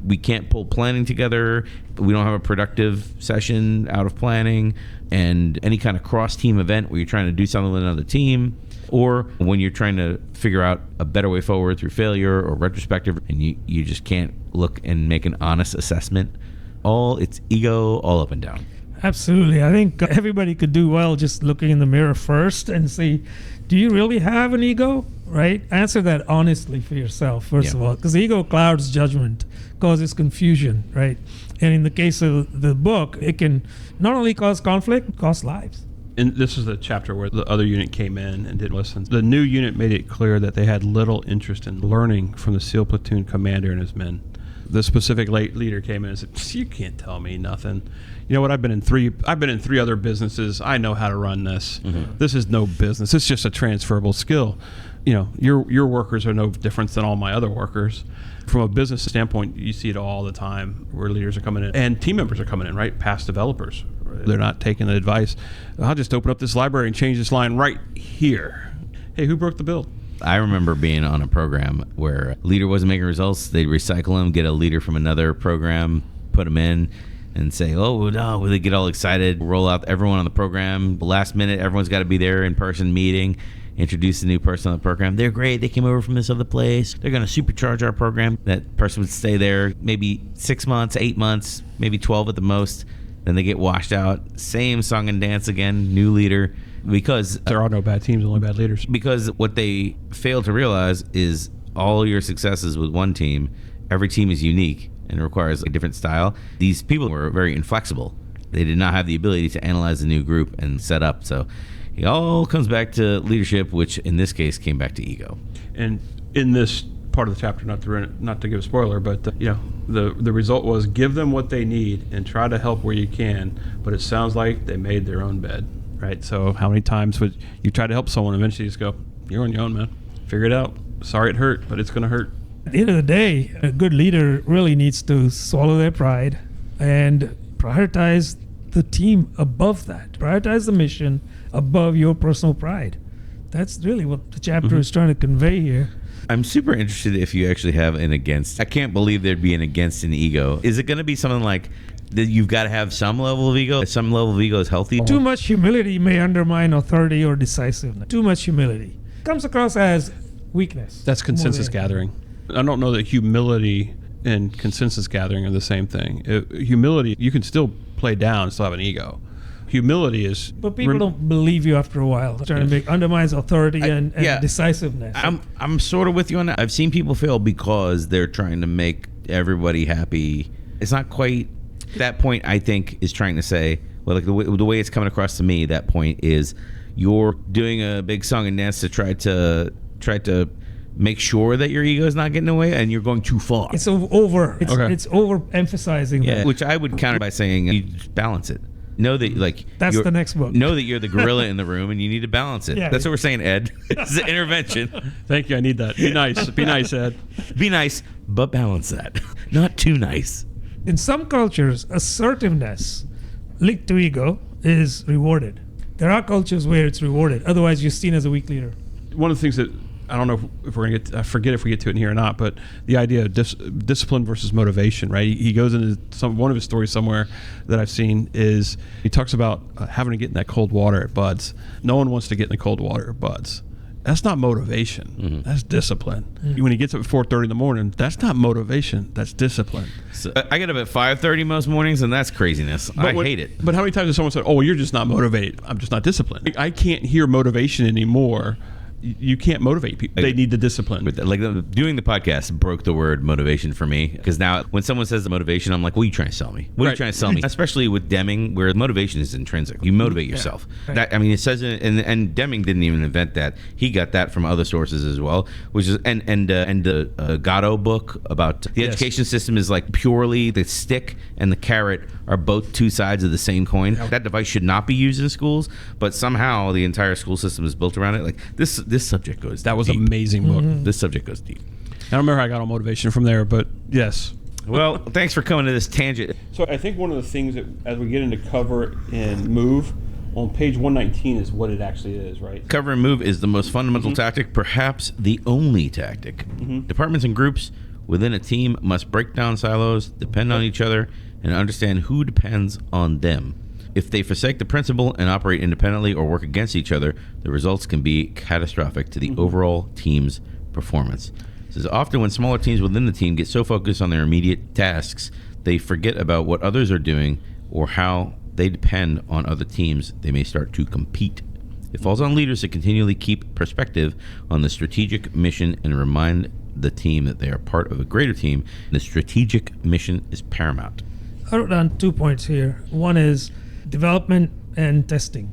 Speaker 1: we can't pull planning together, we don't have a productive session out of planning, and any kind of cross-team event where you're trying to do something with another team, or when you're trying to figure out a better way forward through failure or retrospective, and you just can't look and make an honest assessment. It's ego all up and down.
Speaker 3: Absolutely. I think everybody could do well just looking in the mirror first and see, do you really have an ego? Right? Answer that honestly for yourself, first of all, because ego clouds judgment, causes confusion, right? And in the case of the book, it can not only cause conflict, cause lives.
Speaker 2: And this is the chapter where the other unit came in and didn't listen. The new unit made it clear that they had little interest in learning from the SEAL platoon commander and his men. The specific leader came in and said, "You can't tell me nothing. You know what? I've been in three other businesses. I know how to run this. Mm-hmm. This is no business. It's just a transferable skill. You know, your workers are no different than all my other workers." From a business standpoint, you see it all the time where leaders are coming in and team members are coming in, right? Past developers. They're not taking the advice. I'll just open up this library and change this line right here. Hey, who broke the build?
Speaker 1: I remember being on a program where a leader wasn't making results. They'd recycle them, get a leader from another program, put them in, and say, oh, no, they get all excited, roll out everyone on the program. Last minute, everyone's got to be there in person meeting, introduce the new person on the program. They're great. They came over from this other place. They're going to supercharge our program. That person would stay there maybe 6 months, 8 months, maybe 12 at the most. Then they get washed out. Same song and dance again, new leader. Because
Speaker 2: there are no bad teams, only bad leaders.
Speaker 1: Because what they fail to realize is all your successes with one team, every team is unique and requires a different style. These people were very inflexible. They did not have the ability to analyze the new group and set up. So it all comes back to leadership, which in this case came back to ego.
Speaker 2: And in this part of the chapter, not to give a spoiler, but the result was give them what they need and try to help where you can. But it sounds like they made their own bed. Right, so how many times would you try to help someone, eventually you just go, you're on your own, man. Figure it out. Sorry it hurt, but it's going to hurt.
Speaker 3: At the end of the day, a good leader really needs to swallow their pride and prioritize the team above that. Prioritize the mission above your personal pride. That's really what the chapter is trying to convey here.
Speaker 1: I'm super interested if you actually have an against. I can't believe there'd be an against an ego. Is it going to be something like that you've got to have some level of ego? Some level of ego is healthy.
Speaker 3: Too much humility may undermine authority or decisiveness. Too much humility comes across as weakness.
Speaker 2: That's consensus gathering. I don't know that humility and consensus gathering are the same thing. Humility, you can still play down and still have an ego. Humility is...
Speaker 3: But people don't believe you after a while. Trying to undermines authority and decisiveness.
Speaker 1: I'm sort of with you on that. I've seen people fail because they're trying to make everybody happy. It's not quite... That point, I think, is trying to say, well, like the way it's coming across to me, that point is you're doing a big song and dance to try to make sure that your ego is not getting away, and you're going too far.
Speaker 3: It's over. It's overemphasizing that.
Speaker 1: Which I would counter by saying you just balance it. Know that, like,
Speaker 3: that's the next book.
Speaker 1: Know that you're the gorilla in the room and you need to balance it. That's what we're saying, Ed. It's an intervention.
Speaker 2: Thank you. I need that. Be nice. Be nice, Ed.
Speaker 1: Be nice, but balance that. Not too nice.
Speaker 3: In some cultures, assertiveness linked to ego is rewarded. There are cultures where it's rewarded. Otherwise, you're seen as a weak leader.
Speaker 2: One of the things that I don't know if we're going to I forget if we get to it in here or not, but the idea of discipline versus motivation, right? He goes into one of his stories somewhere that I've seen is he talks about having to get in that cold water at Bud's. No one wants to get in the cold water at Bud's. That's not motivation. Mm-hmm. That's discipline. Mm-hmm. When he gets up at 4:30 in the morning, that's not motivation. That's discipline.
Speaker 1: So I get up at 5:30 most mornings, and that's craziness. I hate it.
Speaker 2: But how many times has someone said, "Oh, well, you're just not motivated"? I'm just not disciplined. I can't hear motivation anymore. You can't motivate people. They need the discipline.
Speaker 1: Like doing the podcast broke the word motivation for me, because now when someone says the motivation, I'm like, what are you trying to sell me? What are you trying to sell me? Especially with Deming, where motivation is intrinsic. You motivate yourself. Right. That, I mean, it says, and Deming didn't even invent that. He got that from other sources as well, which is and the Gatto book about the education system is like purely the stick and the carrot are both two sides of the same coin. That device should not be used in schools, but somehow the entire school system is built around it. Like this subject goes
Speaker 2: that was
Speaker 1: deep.
Speaker 2: An amazing book.
Speaker 1: Mm-hmm. This subject goes deep.
Speaker 2: I don't remember how I got on motivation from there, but yes.
Speaker 1: Well, thanks for coming to this tangent.
Speaker 2: So I think one of the things that as we get into cover and move, on page 119 is what it actually is, right?
Speaker 1: Cover and move is the most fundamental tactic, perhaps the only tactic. Departments and groups within a team must break down silos, depend on each other, and understand who depends on them. If they forsake the principle and operate independently or work against each other, the results can be catastrophic to the overall team's performance. It says often when smaller teams within the team get so focused on their immediate tasks, they forget about what others are doing or how they depend on other teams. They may start to compete. It falls on leaders to continually keep perspective on the strategic mission and remind the team that they are part of a greater team. The strategic mission is paramount.
Speaker 3: I wrote down 2 points here. One is development and testing.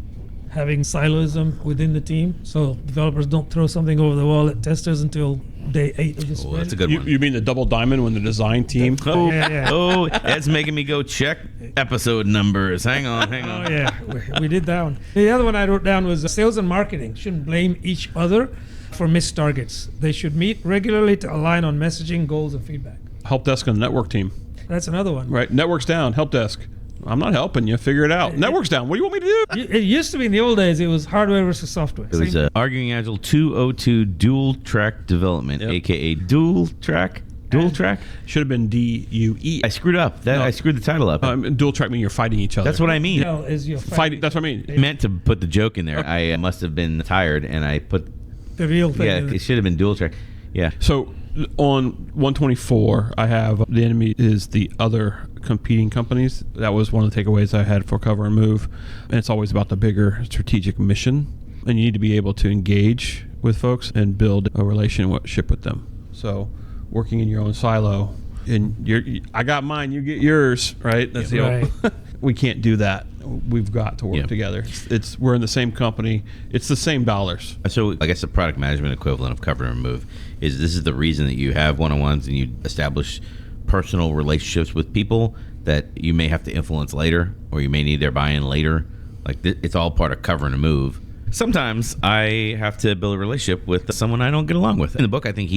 Speaker 3: Having siloism within the team, so developers don't throw something over the wall at testers until day 8 of the sprint.
Speaker 1: That's a good one.
Speaker 2: You mean the double diamond when the design team?
Speaker 1: Oh,
Speaker 3: Yeah.
Speaker 1: oh, Ed's making me go check episode numbers. Hang on.
Speaker 3: Oh yeah, we did that one. The other one I wrote down was sales and marketing shouldn't blame each other for missed targets. They should meet regularly to align on messaging, goals, and feedback.
Speaker 2: Help desk and network team.
Speaker 3: That's another one.
Speaker 2: Right. Network's down. Help desk. I'm not helping you. Figure it out. Network's down. What do you want me to do?
Speaker 3: It used to be in the old days, it was hardware versus software.
Speaker 1: It was Arguing Agile 202 dual track development, aka dual track.
Speaker 2: Should have been DUE.
Speaker 1: I screwed up. I screwed the title up.
Speaker 2: Dual track means you're fighting each other.
Speaker 1: That's what I mean.
Speaker 3: Hell is your
Speaker 2: Fighting. That's what I mean.
Speaker 1: I meant to put the joke in there. I must have been tired, and I put
Speaker 3: the real thing.
Speaker 1: yeah. It should have been dual track. Yeah.
Speaker 2: So on 124, I have the enemy is the other competing companies. That was one of the takeaways I had for cover and move. And it's always about the bigger strategic mission. And you need to be able to engage with folks and build a relationship with them. So working in your own silo, and I got mine, you get yours, right? That's the
Speaker 3: Right.
Speaker 2: We can't do that. We've got to work together. We're in the same company. It's the same dollars.
Speaker 1: So I guess the product management equivalent of cover and move is this is the reason that you have one-on-ones and you establish personal relationships with people that you may have to influence later, or you may need their buy-in later. Like it's all part of cover and move. Sometimes I have to build a relationship with someone I don't get along with. In the book, I think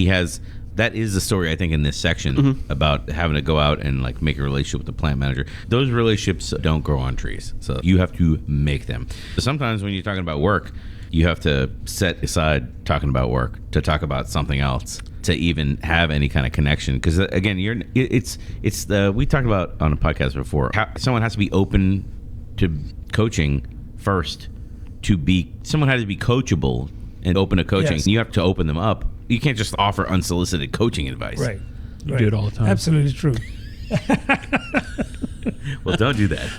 Speaker 1: that is the story, I think, in this section about having to go out and like make a relationship with the plant manager. Those relationships don't grow on trees, so you have to make them. So sometimes when you're talking about work, you have to set aside talking about work to talk about something else to even have any kind of connection. Because again, we talked about on a podcast before how someone has to be open to coaching first. Someone has to be coachable and open to coaching.
Speaker 3: Yes.
Speaker 1: You have to open them up. You can't just offer unsolicited coaching advice.
Speaker 3: Right.
Speaker 2: You do it all the time.
Speaker 3: Absolutely true.
Speaker 1: Well, don't do that.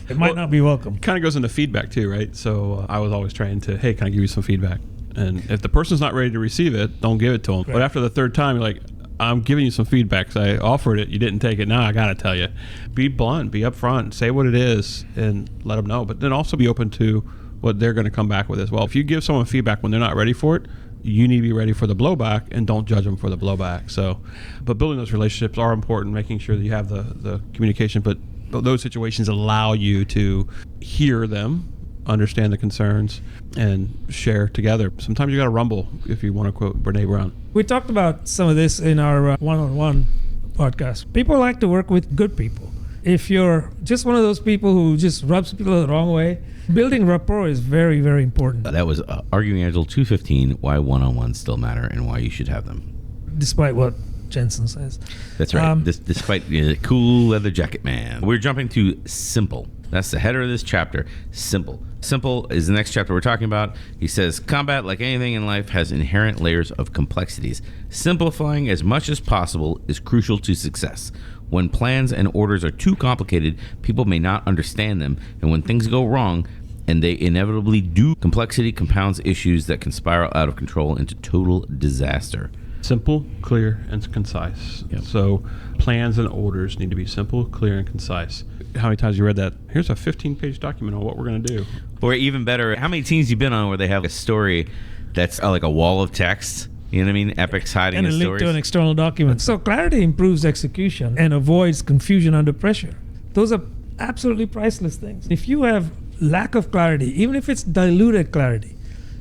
Speaker 3: It might not be welcome.
Speaker 2: Kind of goes into feedback too, right? So I was always trying to, hey, can I give you some feedback? And if the person's not ready to receive it, don't give it to them.
Speaker 3: Right.
Speaker 2: But after the third time, you're like, I'm giving you some feedback. So I offered it, you didn't take it. Now I got to tell you, be blunt, be upfront, say what it is, and let them know. But then also be open to what they're going to come back with as well. If you give someone feedback when they're not ready for it, you need to be ready for the blowback, and don't judge them for the blowback. So, but building those relationships are important, making sure that you have the communication. But those situations allow you to hear them, understand the concerns, and share together. Sometimes you got to rumble, if you want to quote Brene Brown.
Speaker 3: We talked about some of this in our one-on-one podcast. People like to work with good people. If you're just one of those people who just rubs people the wrong way, building rapport is very, very important.
Speaker 1: That was Arguing Agile 215, why one-on-ones still matter and why you should have them.
Speaker 3: Despite what Jensen says.
Speaker 1: That's right. Despite cool leather jacket man. We're jumping to simple. That's the header of this chapter. Simple. Simple is the next chapter we're talking about. He says, combat, like anything in life, has inherent layers of complexities. Simplifying as much as possible is crucial to success. When plans and orders are too complicated, people may not understand them. And when things go wrong, and they inevitably do, complexity compounds issues that can spiral out of control into total disaster.
Speaker 2: Simple, clear, and concise.
Speaker 1: Yep.
Speaker 2: So plans and orders need to be simple, clear, and concise. How many times you read that? Here's a 15-page document on what we're going to do.
Speaker 1: Or even better, how many teams you been on where they have a story that's like a wall of text? You know what I mean? Epics hiding
Speaker 3: And a
Speaker 1: the
Speaker 3: link
Speaker 1: stories.
Speaker 3: to an external document. So clarity improves execution and avoids confusion under pressure. Those are absolutely priceless things. If you have lack of clarity, even if it's diluted clarity,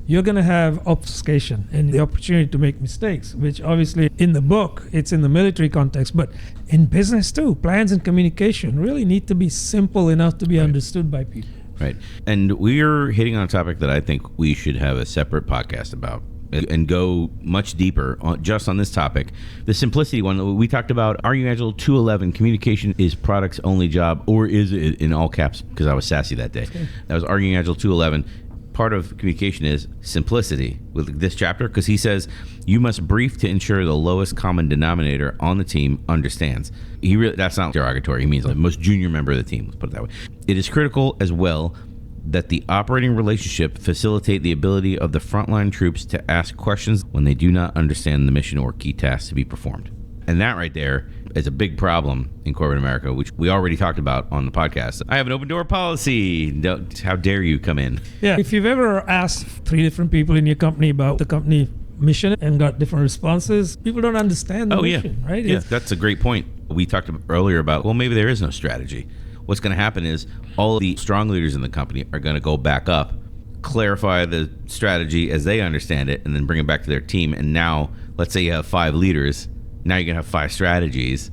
Speaker 3: you're going to have obfuscation and the opportunity to make mistakes, which obviously in the book, it's in the military context, but in business too, plans and communication really need to be simple enough to be understood by people.
Speaker 1: Right. And we're hitting on a topic that I think we should have a separate podcast about and go much deeper just on this topic. The simplicity one, we talked about Arguing Agile 211, communication is product's only job, or is it, in all caps, because I was sassy that day. That was Arguing Agile 211. Part of communication is simplicity with this chapter, because he says you must brief to ensure the lowest common denominator on the team understands. That's not derogatory. He means the most junior member of the team. Let's put it that way. It is critical as well that the operating relationship facilitate the ability of the frontline troops to ask questions when they do not understand the mission or key tasks to be performed. And that right there is a big problem in corporate America, which we already talked about on the podcast. I have an open door policy. How dare you come in?
Speaker 3: Yeah. If you've ever asked 3 different people in your company about the company mission and got different responses, people don't understand the mission, right?
Speaker 1: Yeah, that's a great point. We talked earlier about, well, maybe there is no strategy. What's going to happen is all of the strong leaders in the company are going to go back up, clarify the strategy as they understand it, and then bring it back to their team. And now, let's say you have 5 leaders. Now you're going to have 5 strategies.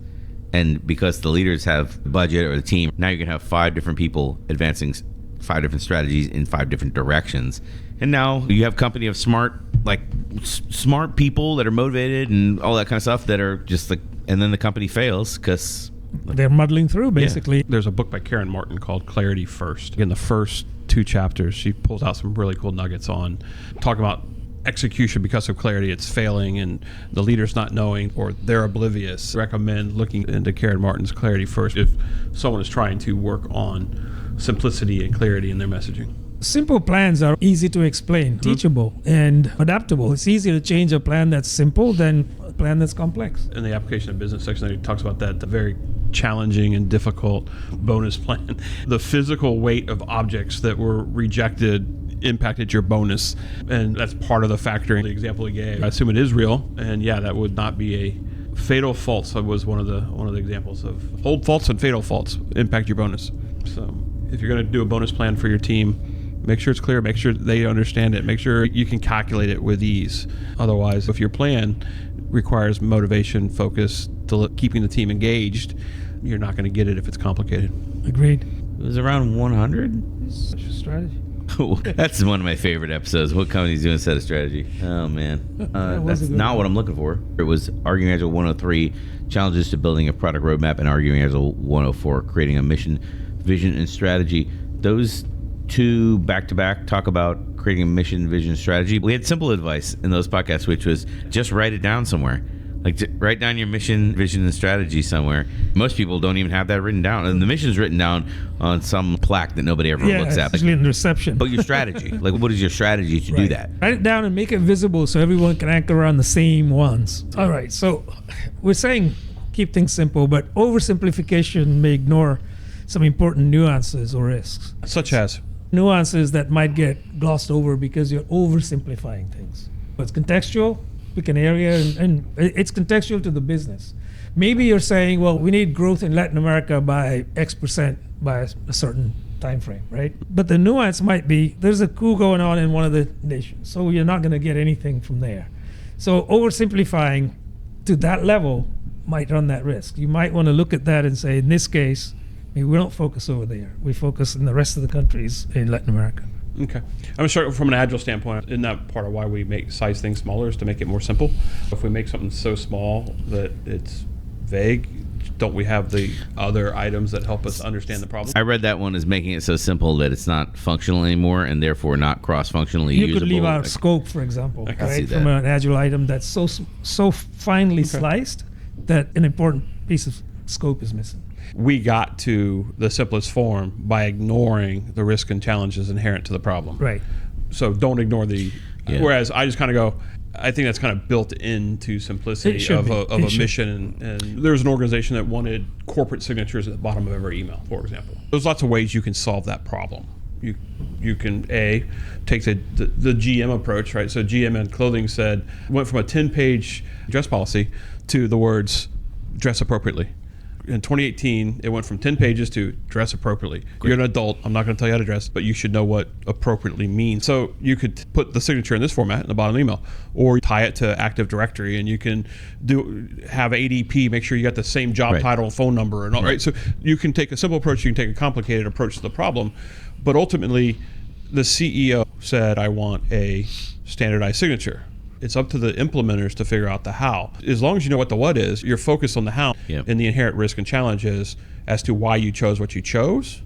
Speaker 1: And because the leaders have the budget or the team, now you're going to have 5 different people advancing 5 different strategies in 5 different directions. And now you have a company of smart people that are motivated and all that kind of stuff that are just like, and then the company fails because
Speaker 3: they're muddling through, basically.
Speaker 2: Yeah. There's a book by Karen Martin called Clarity First. In the first 2 chapters, she pulls out some really cool nuggets on talking about execution because of clarity. It's failing and the leader's not knowing or they're oblivious. Recommend looking into Karen Martin's Clarity First if someone is trying to work on simplicity and clarity in their messaging.
Speaker 3: Simple plans are easy to explain, teachable, and adaptable. It's easier to change a plan that's simple than a plan that's complex.
Speaker 2: In the application of business section, he talks about that, the very challenging and difficult bonus plan. The physical weight of objects that were rejected impacted your bonus, and that's part of the factoring. The example he gave, I assume it is real, and yeah, that would not be a fatal faults. That was one of the examples of hold faults and fatal faults impact your bonus. So if you're going to do a bonus plan for your team, make sure it's clear, make sure they understand it, make sure you can calculate it with ease. Otherwise, if your plan requires motivation, focus, keeping the team engaged, you're not going to get it if it's complicated.
Speaker 3: Agreed.
Speaker 1: It was around 100.
Speaker 3: Such a strategy.
Speaker 1: That's one of my favorite episodes. What company's doing a set of strategy? Oh, man. That's not what I'm looking for. It was Arguing Agile 103, Challenges to Building a Product Roadmap, and Arguing Agile 104, Creating a Mission, Vision, and Strategy. Those 2 back-to-back talk about creating a mission, vision, strategy. We had simple advice in those podcasts, which was just write it down somewhere. Like, write down your mission, vision, and strategy somewhere. Most people don't even have that written down. And the mission's written down on some plaque that nobody ever looks at.
Speaker 3: Especially in the reception.
Speaker 1: But your strategy. Like, what is your strategy to do that?
Speaker 3: Write it down and make it visible so everyone can anchor around the same ones. All right, so we're saying keep things simple, but oversimplification may ignore some important nuances or risks.
Speaker 2: Such as?
Speaker 3: Nuances that might get glossed over because you're oversimplifying things. It's contextual. Pick an area, and it's contextual to the business. Maybe you're saying, well, we need growth in Latin America by X% by a certain time frame, right? But the nuance might be there's a coup going on in one of the nations, so you're not going to get anything from there. So oversimplifying to that level might run that risk. You might want to look at that and say, in this case, we don't focus over there. We focus in the rest of the countries in Latin America.
Speaker 2: Okay. I'm sure from an Agile standpoint, isn't that part of why we size things smaller, is to make it more simple? If we make something so small that it's vague, don't we have the other items that help us understand the problem?
Speaker 1: I read that one as making it so simple that it's not functional anymore and therefore not cross-functionally usable.
Speaker 3: You could leave out scope, for example, right? From an Agile item that's so finely sliced that an important piece of scope is missing.
Speaker 2: We got to the simplest form by ignoring the risk and challenges inherent to the problem.
Speaker 3: Right.
Speaker 2: So don't ignore the... Yeah. Whereas I just kind of go, I think that's kind of built into simplicity of a mission. And there's an organization that wanted corporate signatures at the bottom of every email, for example. There's lots of ways you can solve that problem. You can take the GM approach, right? So GM and clothing went from a 10-page dress policy to the words dress appropriately. in 2018, it went from 10 pages to dress appropriately. Great. You're an adult. I'm not going to tell you how to dress, but you should know what appropriately means. So you could put the signature in this format in the bottom of the email, or tie it to Active Directory, and you can have ADP, make sure you got the same job title and phone number and all. Right. So you can take a simple approach, you can take a complicated approach to the problem, but ultimately the CEO said, I want a standardized signature. It's up to the implementers to figure out the how. As long as you know what the what is, you're focused on the how and the inherent risk and challenges as to why you chose what you chose.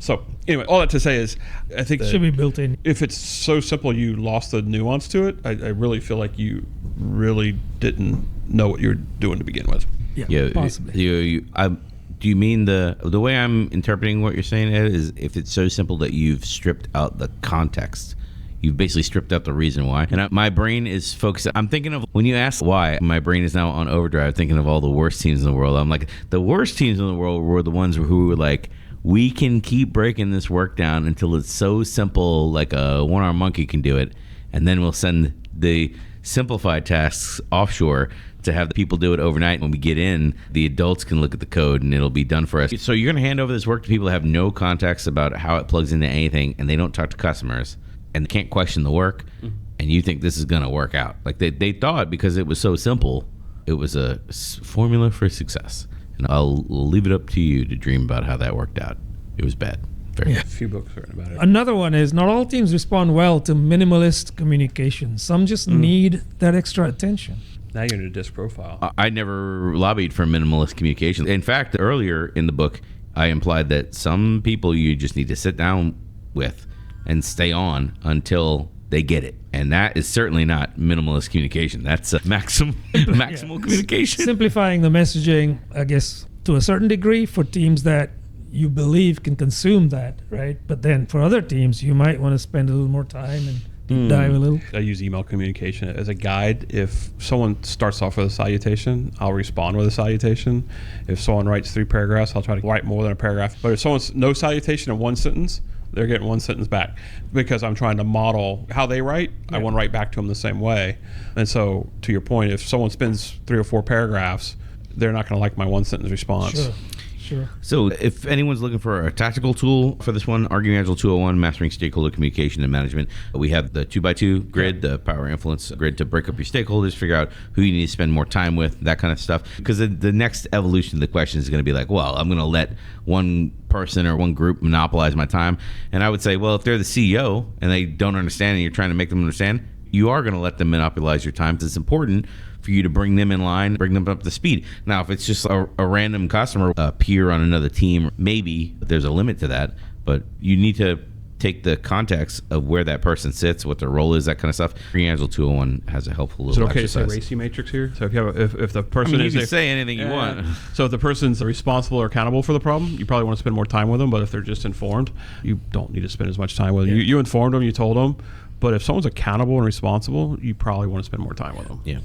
Speaker 2: So anyway, all that to say is, I think
Speaker 3: it should be built in.
Speaker 2: If it's so simple you lost the nuance to it, I really feel like you really didn't know what you're doing to begin with.
Speaker 3: Yeah, possibly.
Speaker 1: Do you mean the way I'm interpreting what you're saying, Ed, is if it's so simple that you've stripped out the context? You've basically stripped out the reason why. And my brain is focused. I'm thinking of, when you ask why, my brain is now on overdrive, thinking of all the worst teams in the world. I'm like, the worst teams in the world were the ones who were like, we can keep breaking this work down until it's so simple, like a one-armed monkey can do it. And then we'll send the simplified tasks offshore to have the people do it overnight. When we get in, the adults can look at the code and it'll be done for us. So you're going to hand over this work to people that have no context about how it plugs into anything, and they don't talk to customers, and they can't question the work, and you think this is going to work out. Like they thought, because it was so simple, it was a formula for success. And I'll leave it up to you to dream about how that worked out. It was bad. Very bad.
Speaker 2: A few books written about it.
Speaker 3: Another one is, not all teams respond well to minimalist communication. Some just need that extra attention.
Speaker 2: Now you're in a disc profile.
Speaker 1: I never lobbied for minimalist communication. In fact, earlier in the book, I implied that some people you just need to sit down with and stay on until they get it. And that is certainly not minimalist communication. That's maximal communication.
Speaker 3: Simplifying the messaging, I guess, to a certain degree for teams that you believe can consume that, right? But then for other teams, you might want to spend a little more time and deep dive a little.
Speaker 2: I use email communication as a guide. If someone starts off with a salutation, I'll respond with a salutation. If someone writes 3 paragraphs, I'll try to write more than a paragraph. But if someone's no salutation in one sentence, they're getting one sentence back, because I'm trying to model how they write. I want to write back to them the same way. And so, to your point, if someone spends 3 or 4 paragraphs, they're not going to like my one sentence response.
Speaker 3: Sure.
Speaker 1: So if anyone's looking for a tactical tool for this one, Arguing Agile 201, Mastering Stakeholder Communication and Management, we have the 2x2 grid, the power influence grid, to break up your stakeholders, figure out who you need to spend more time with, that kind of stuff. Because the next evolution of the question is going to be like, well, I'm going to let one person or one group monopolize my time. And I would say, well, if they're the CEO and they don't understand and you're trying to make them understand, you are going to let them monopolize your time, because it's important for you to bring them in line, bring them up to speed. Now, if it's just a random customer, a peer on another team, maybe there's a limit to that, but you need to take the context of where that person sits, what their role is, that kind of stuff. Arguing Agile 201 has a helpful little exercise.
Speaker 2: Is it okay to say RACI matrix here? So if you have if the person
Speaker 1: you can say anything you want.
Speaker 2: So if the person's responsible or accountable for the problem, you probably want to spend more time with them. But if they're just informed, you don't need to spend as much time with them. You informed them, you told them. But if someone's accountable and responsible, you probably want to spend more time with them.
Speaker 1: Yeah.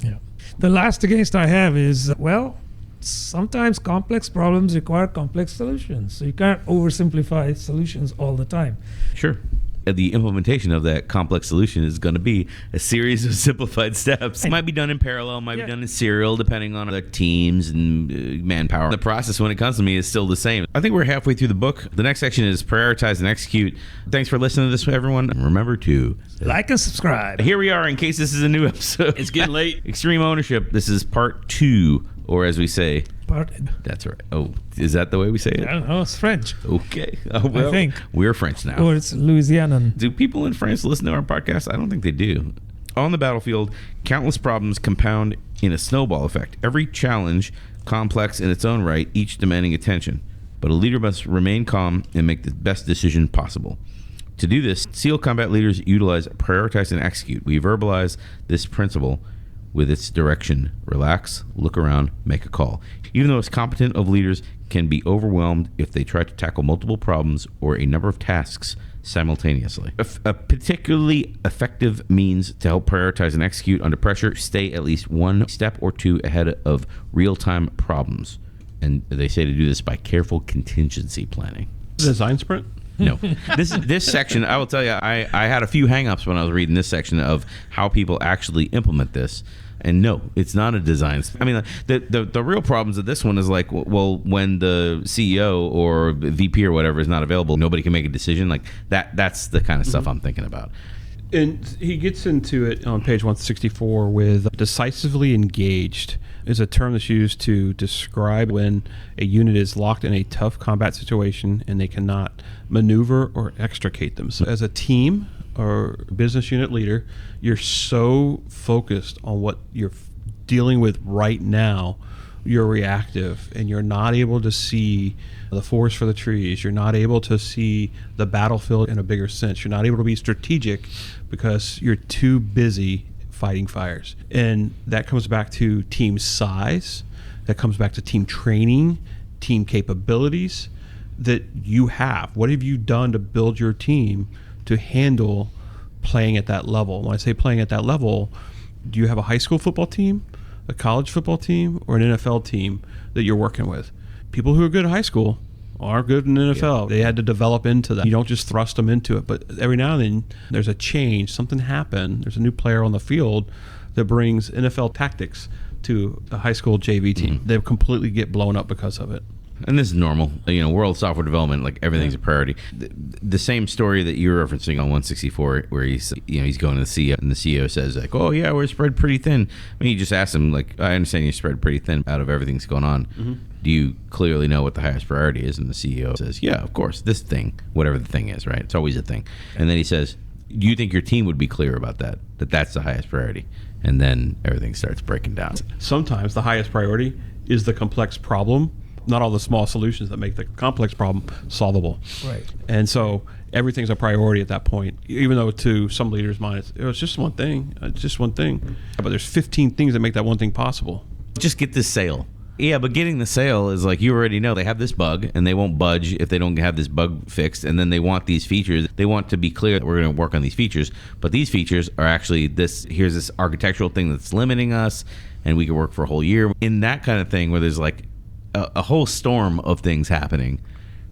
Speaker 3: The last against I have is, well, sometimes complex problems require complex solutions. So you can't oversimplify solutions all the time.
Speaker 1: Sure. The implementation of that complex solution is going to be a series of simplified steps. It might be done in parallel, might be done in serial, depending on the teams and manpower. The process, when it comes to me, is still the same. I think we're halfway through the book. The next section is prioritize and execute. Thanks for listening to this, everyone. And remember to
Speaker 3: like and subscribe.
Speaker 1: Here we are, in case this is a new episode.
Speaker 2: It's getting late.
Speaker 1: Extreme ownership. This is part 2, or as we say,
Speaker 3: Parted.
Speaker 1: That's right. Oh, is that the way we say it?
Speaker 3: I don't know. It's French.
Speaker 1: Okay. Well,
Speaker 3: I think.
Speaker 1: We're French now.
Speaker 3: Or it's Louisianan.
Speaker 1: Do people in France listen to our podcast? I don't think they do. On the battlefield, countless problems compound in a snowball effect. Every challenge complex in its own right, each demanding attention. But a leader must remain calm and make the best decision possible. To do this, SEAL combat leaders utilize prioritize and execute. We verbalize this principle with its direction: relax, look around, make a call. Even though as competent of leaders can be overwhelmed if they try to tackle multiple problems or a number of tasks simultaneously. A particularly effective means to help prioritize and execute under pressure: stay at least 1 step or 2 ahead of real-time problems. And they say to do this by careful contingency planning.
Speaker 2: Design sprint?
Speaker 1: No. This section, I will tell you, I had a few hang-ups when I was reading this section of how people actually implement this. And no, it's not a design. I mean, the real problems of this one is like, well, when the CEO or VP or whatever is not available, nobody can make a decision. Like that's the kind of stuff I'm thinking about.
Speaker 2: And he gets into it on page 164 with decisively engaged is a term that's used to describe when a unit is locked in a tough combat situation and they cannot maneuver or extricate themselves. As a team or business unit leader, you're so focused on what you're dealing with right now, you're reactive and you're not able to see the forest for the trees. You're not able to see the battlefield in a bigger sense. You're not able to be strategic because you're too busy fighting fires. And that comes back to team size. That comes back to team training, team capabilities that you have. What have you done to build your team to handle playing at that level? When I say playing at that level, do you have a high school football team, a college football team, or an NFL team that you're working with? People who are good at high school are good in the NFL. Yeah. They had to develop into that. You don't just thrust them into it. But every now and then, there's a change. Something happened. There's a new player on the field that brings NFL tactics to a high school JV team. They completely get blown up because of it.
Speaker 1: And this is normal. World software development, like everything's a priority. The same story that you're referencing on 164, where he's going to the CEO, and the CEO says like, "Oh yeah, we're spread pretty thin." I mean, you just ask him like, "I understand you're spread pretty thin out of everything that's going on. Do you clearly know what the highest priority is?" And the CEO says, "Yeah, of course, this thing, whatever the thing is, right? It's always a thing." And then he says, "Do you think your team would be clear about that that's the highest priority?" And then everything starts breaking down.
Speaker 2: Sometimes the highest priority is the complex problem, not all the small solutions that make the complex problem solvable.
Speaker 3: Right.
Speaker 2: And so everything's a priority at that point, even though to some leaders' minds, it's just one thing. It's just one thing. But there's 15 things that make that one thing possible.
Speaker 1: Just get this sale. Yeah, but getting the sale is like, you already know they have this bug and they won't budge if they don't have this bug fixed. And then they want these features. They want to be clear that we're going to work on these features. But these features are actually here's this architectural thing that's limiting us, and we could work for a whole year. In that kind of thing where there's like a whole storm of things happening,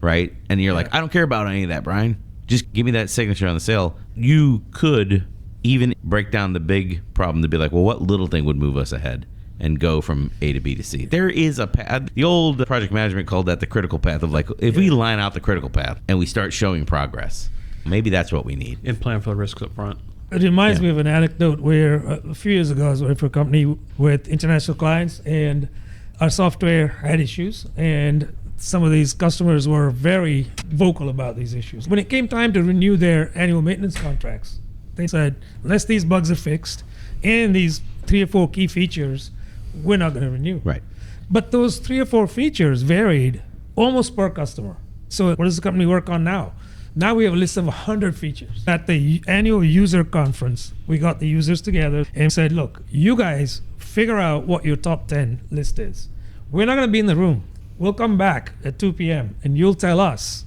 Speaker 1: right? And you're like, I don't care about any of that, Brian. Just give me that signature on the sale. You could even break down the big problem to be like, well, what little thing would move us ahead and go from A to B to C? There is a path. The old project management called that the critical path of like, if we line out the critical path and we start showing progress, maybe that's what we need.
Speaker 2: And plan for the risks up front.
Speaker 3: It reminds me of an anecdote where a few years ago I was working for a company with international clients, and our software had issues, and some of these customers were very vocal about these issues. When it came time to renew their annual maintenance contracts, they said, unless these bugs are fixed and these 3 or 4 key features, we're not going to renew.
Speaker 1: Right.
Speaker 3: But those 3 or 4 features varied almost per customer. So what does the company work on now? Now we have a list of 100 features. At the annual user conference, we got the users together and said, look, you guys figure out what your top 10 list is. We're not going to be in the room. We'll come back at 2 p.m. and you'll tell us,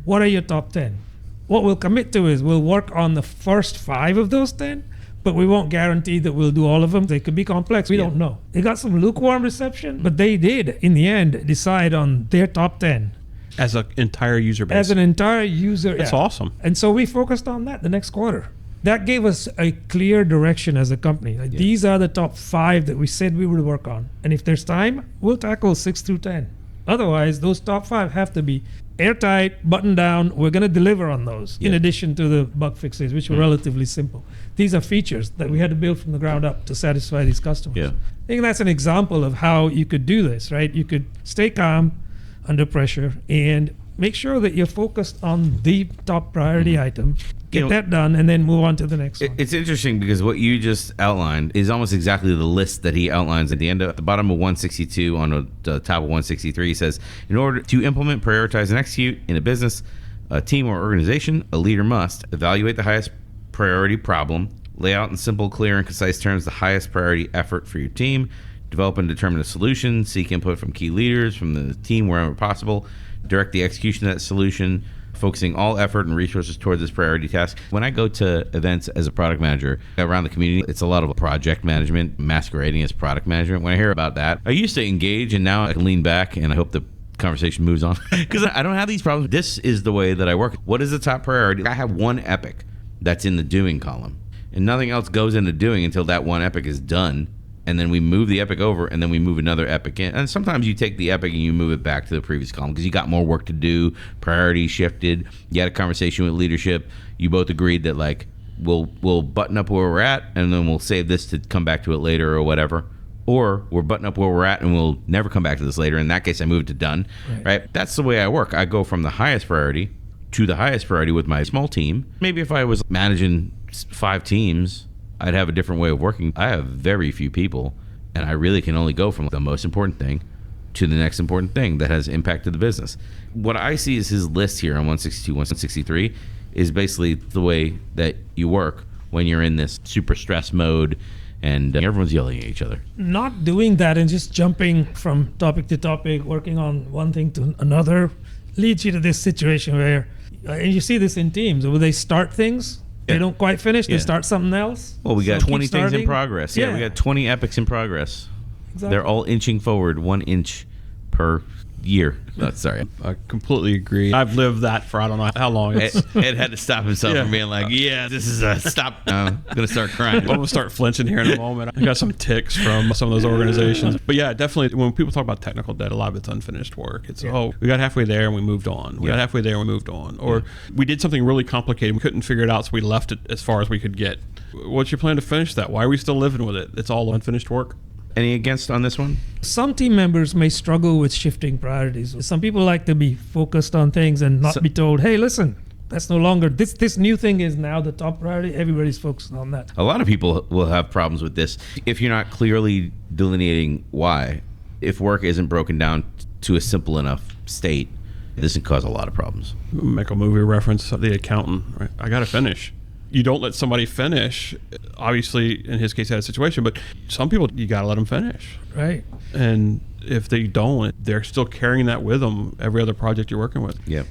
Speaker 3: what are your top 10? What we'll commit to is we'll work on the first 5 of those 10, but we won't guarantee that we'll do all of them. They could be complex. We don't know. They got some lukewarm reception, but they did, in the end, decide on their top 10.
Speaker 2: As an entire user base.
Speaker 3: As an entire user.
Speaker 2: That's awesome.
Speaker 3: And so we focused on that the next quarter. That gave us a clear direction as a company. Like, these are the top 5 that we said we would work on. And if there's time, we'll tackle 6 through 10. Otherwise, those top 5 have to be airtight, buttoned down. We're going to deliver on those, in addition to the bug fixes, which were relatively simple. These are features that we had to build from the ground up to satisfy these customers.
Speaker 1: Yeah.
Speaker 3: I think that's an example of how you could do this, right? You could stay calm under pressure and make sure that you're focused on the top priority item, get that done, and then move on to the next one.
Speaker 1: It's interesting because what you just outlined is almost exactly the list that he outlines at the bottom of 162 on the top of 163. He says, in order to implement, prioritize, and execute in a business, a team or organization, a leader must evaluate the highest priority problem, lay out in simple, clear, and concise terms the highest priority effort for your team, develop and determine a solution, seek input from key leaders from the team wherever possible, direct the execution of that solution, focusing all effort and resources towards this priority task. When I go to events as a product manager around the community, it's a lot of project management masquerading as product management. When I hear about that, I used to engage, and now I can lean back and I hope the conversation moves on. Because I don't have these problems. This is the way that I work. What is the top priority? I have one epic that's in the doing column. And nothing else goes into doing until that one epic is done. And then we move the epic over, and then we move another epic in. And sometimes you take the epic and you move it back to the previous column because you got more work to do. Priorities shifted. You had a conversation with leadership. You both agreed that like we'll button up where we're at, and then we'll save this to come back to it later or whatever. Or we're button up where we're at, and we'll never come back to this later. In that case, I move it to done. Right? That's the way I work. I go from the highest priority to the highest priority with my small team. Maybe if I was managing 5 teams, I'd have a different way of working. I have very few people, and I really can only go from the most important thing to the next important thing that has impacted the business. What I see is his list here on 162, 163 is basically the way that you work when you're in this super stress mode and everyone's yelling at each other.
Speaker 3: Not doing that and just jumping from topic to topic, working on one thing to another, leads you to this situation where, and you see this in teams, where they start things, they don't quite finish, they start something else.
Speaker 1: Well, we got
Speaker 3: So
Speaker 1: 20
Speaker 3: keep
Speaker 1: things in
Speaker 3: starting.
Speaker 1: progress. Yeah, we got 20 epics in progress.
Speaker 3: Exactly.
Speaker 1: They're all inching forward 1 inch per year. Oh, sorry.
Speaker 2: I completely agree. I've lived that for I don't know how long.
Speaker 1: Ed had to stop himself from being like, this is a stop. I'm going to start crying.
Speaker 2: I'm going to start flinching here in a moment. I got some ticks from some of those organizations. But yeah, definitely when people talk about technical debt, a lot of it's unfinished work. It's, we got halfway there and we moved on. We got halfway there and we moved on. Or we did something really complicated. We couldn't figure it out, so we left it as far as we could get. What's your plan to finish that? Why are we still living with it? It's all unfinished work.
Speaker 1: Any against on this one?
Speaker 3: Some team members may struggle with shifting priorities. Some people like to be focused on things and not be told, hey, listen, that's no longer, this new thing is now the top priority. Everybody's focused on that.
Speaker 1: A lot of people will have problems with this if you're not clearly delineating why. If work isn't broken down to a simple enough state, this can cause a lot of problems.
Speaker 2: Make a movie reference of the accountant, right? I got to finish. You don't let somebody finish. Obviously, in his case, he had a situation, but some people, you got to let them finish.
Speaker 3: Right.
Speaker 2: And if they don't, they're still carrying that with them every other project you're working with.
Speaker 1: Yeah.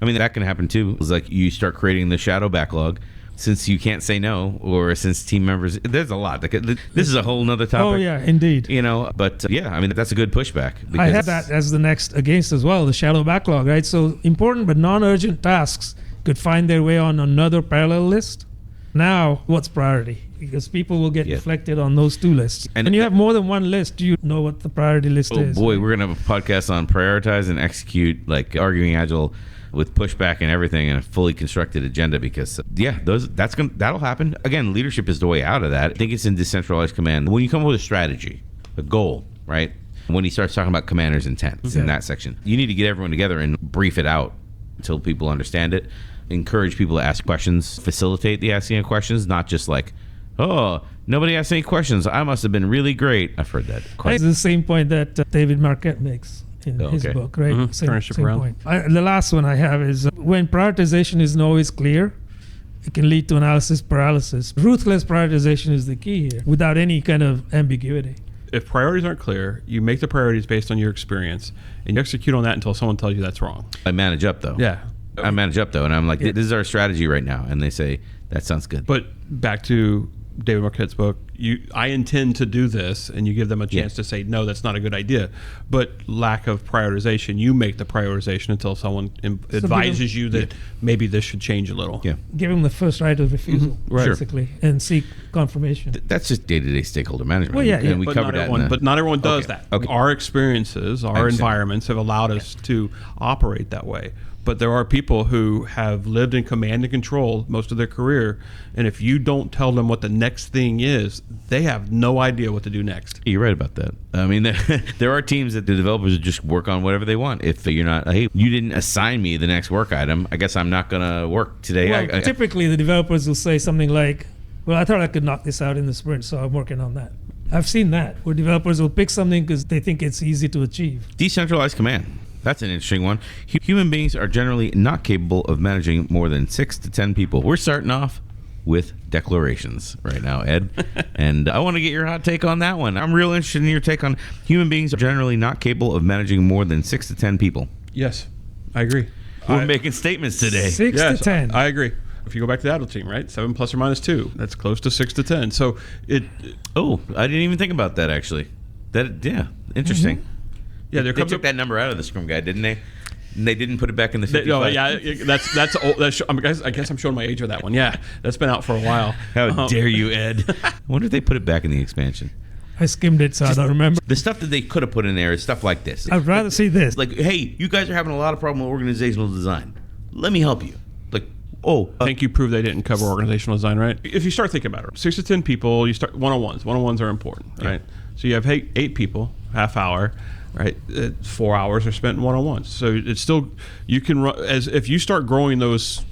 Speaker 1: I mean, that can happen too. It's like you start creating the shadow backlog since you can't say no, or since team members, there's a lot. This is a whole nother topic.
Speaker 3: Oh, yeah, indeed.
Speaker 1: But I mean, that's a good pushback. Because
Speaker 3: I had that as the next against as well, the shadow backlog, right? So important but non-urgent tasks could find their way on another parallel list. Now, what's priority? Because people will get reflected on those 2 lists. And you have more than one list, you know what the priority list is.
Speaker 1: Oh boy, we're going to have a podcast on prioritize and execute, like arguing agile with pushback and everything and a fully constructed agenda because, that'll happen. Again, leadership is the way out of that. I think it's in decentralized command. When you come up with a strategy, a goal, right? When he starts talking about commander's intent, it's in that section. You need to get everyone together and brief it out until people understand it. Encourage people to ask questions, facilitate the asking of questions, not just like, oh, nobody asked any questions. I must have been really great. I've heard that.
Speaker 3: It's the same point that David Marquette makes in his book, right?
Speaker 2: Mm-hmm.
Speaker 3: Same point. The last one I have is when prioritization isn't always clear, it can lead to analysis paralysis. Ruthless prioritization is the key here, without any kind of ambiguity.
Speaker 2: If priorities aren't clear, you make the priorities based on your experience, and you execute on that until someone tells you that's wrong.
Speaker 1: I manage up, though.
Speaker 2: Yeah.
Speaker 1: I manage up, though, and I'm like, this is our strategy right now. And they say, that sounds good.
Speaker 2: But back to David Marquette's book, I intend to do this, and you give them a chance to say, no, that's not a good idea. But lack of prioritization, you make the prioritization until someone advises you that maybe this should change a little.
Speaker 1: Yeah.
Speaker 3: Give them the first right of refusal, basically, and seek confirmation.
Speaker 1: That's just day-to-day stakeholder management.
Speaker 3: Well,
Speaker 1: And we covered that.
Speaker 2: But not everyone does that.
Speaker 1: Okay.
Speaker 2: Our experiences, our environments have allowed us to operate that way. But there are people who have lived in command and control most of their career, and if you don't tell them what the next thing is, they have no idea what to do next.
Speaker 1: You're right about that. I mean, there are teams that the developers just work on whatever they want. If you're not, hey, you didn't assign me the next work item, I guess I'm not going to work today.
Speaker 3: Well, typically the developers will say something like, well, I thought I could knock this out in the sprint, so I'm working on that. I've seen that, where developers will pick something because they think it's easy to achieve.
Speaker 1: Decentralized command. That's an interesting one. Human beings are generally not capable of managing more than 6 to 10 people. We're starting off with declarations right now, Ed. And I want to get your hot take on that one. I'm real interested in your take on human beings are generally not capable of managing more than 6 to 10 people.
Speaker 2: Yes, I agree.
Speaker 1: We're making statements today.
Speaker 3: 6 to 10.
Speaker 2: I agree. If you go back to the Agile team, right? 7 plus or minus 2. That's close to 6 to 10. So
Speaker 1: Oh, I didn't even think about that, actually. Interesting.
Speaker 2: Yeah,
Speaker 1: they took that number out of the Scrum Guide, didn't they? And they didn't put it back in the 55.
Speaker 2: No, yeah, that's old. I guess I'm showing my age with that one. Yeah, that's been out for a while.
Speaker 1: How dare you, Ed? I wonder if they put it back in the expansion.
Speaker 3: I skimmed it, so I don't remember.
Speaker 1: The stuff that they could have put in there is stuff like this.
Speaker 3: I'd rather see this.
Speaker 1: Like, hey, you guys are having a lot of problem with organizational design. Let me help you. Like,
Speaker 2: I think you proved they didn't cover organizational design, right? If you start thinking about it, 6 to 10 people, you start one-on-ones. One-on-ones are important, right? So you have 8 people, half hour, right? 4 hours are spent in one-on-ones. So it's still, you can run, as if you start growing those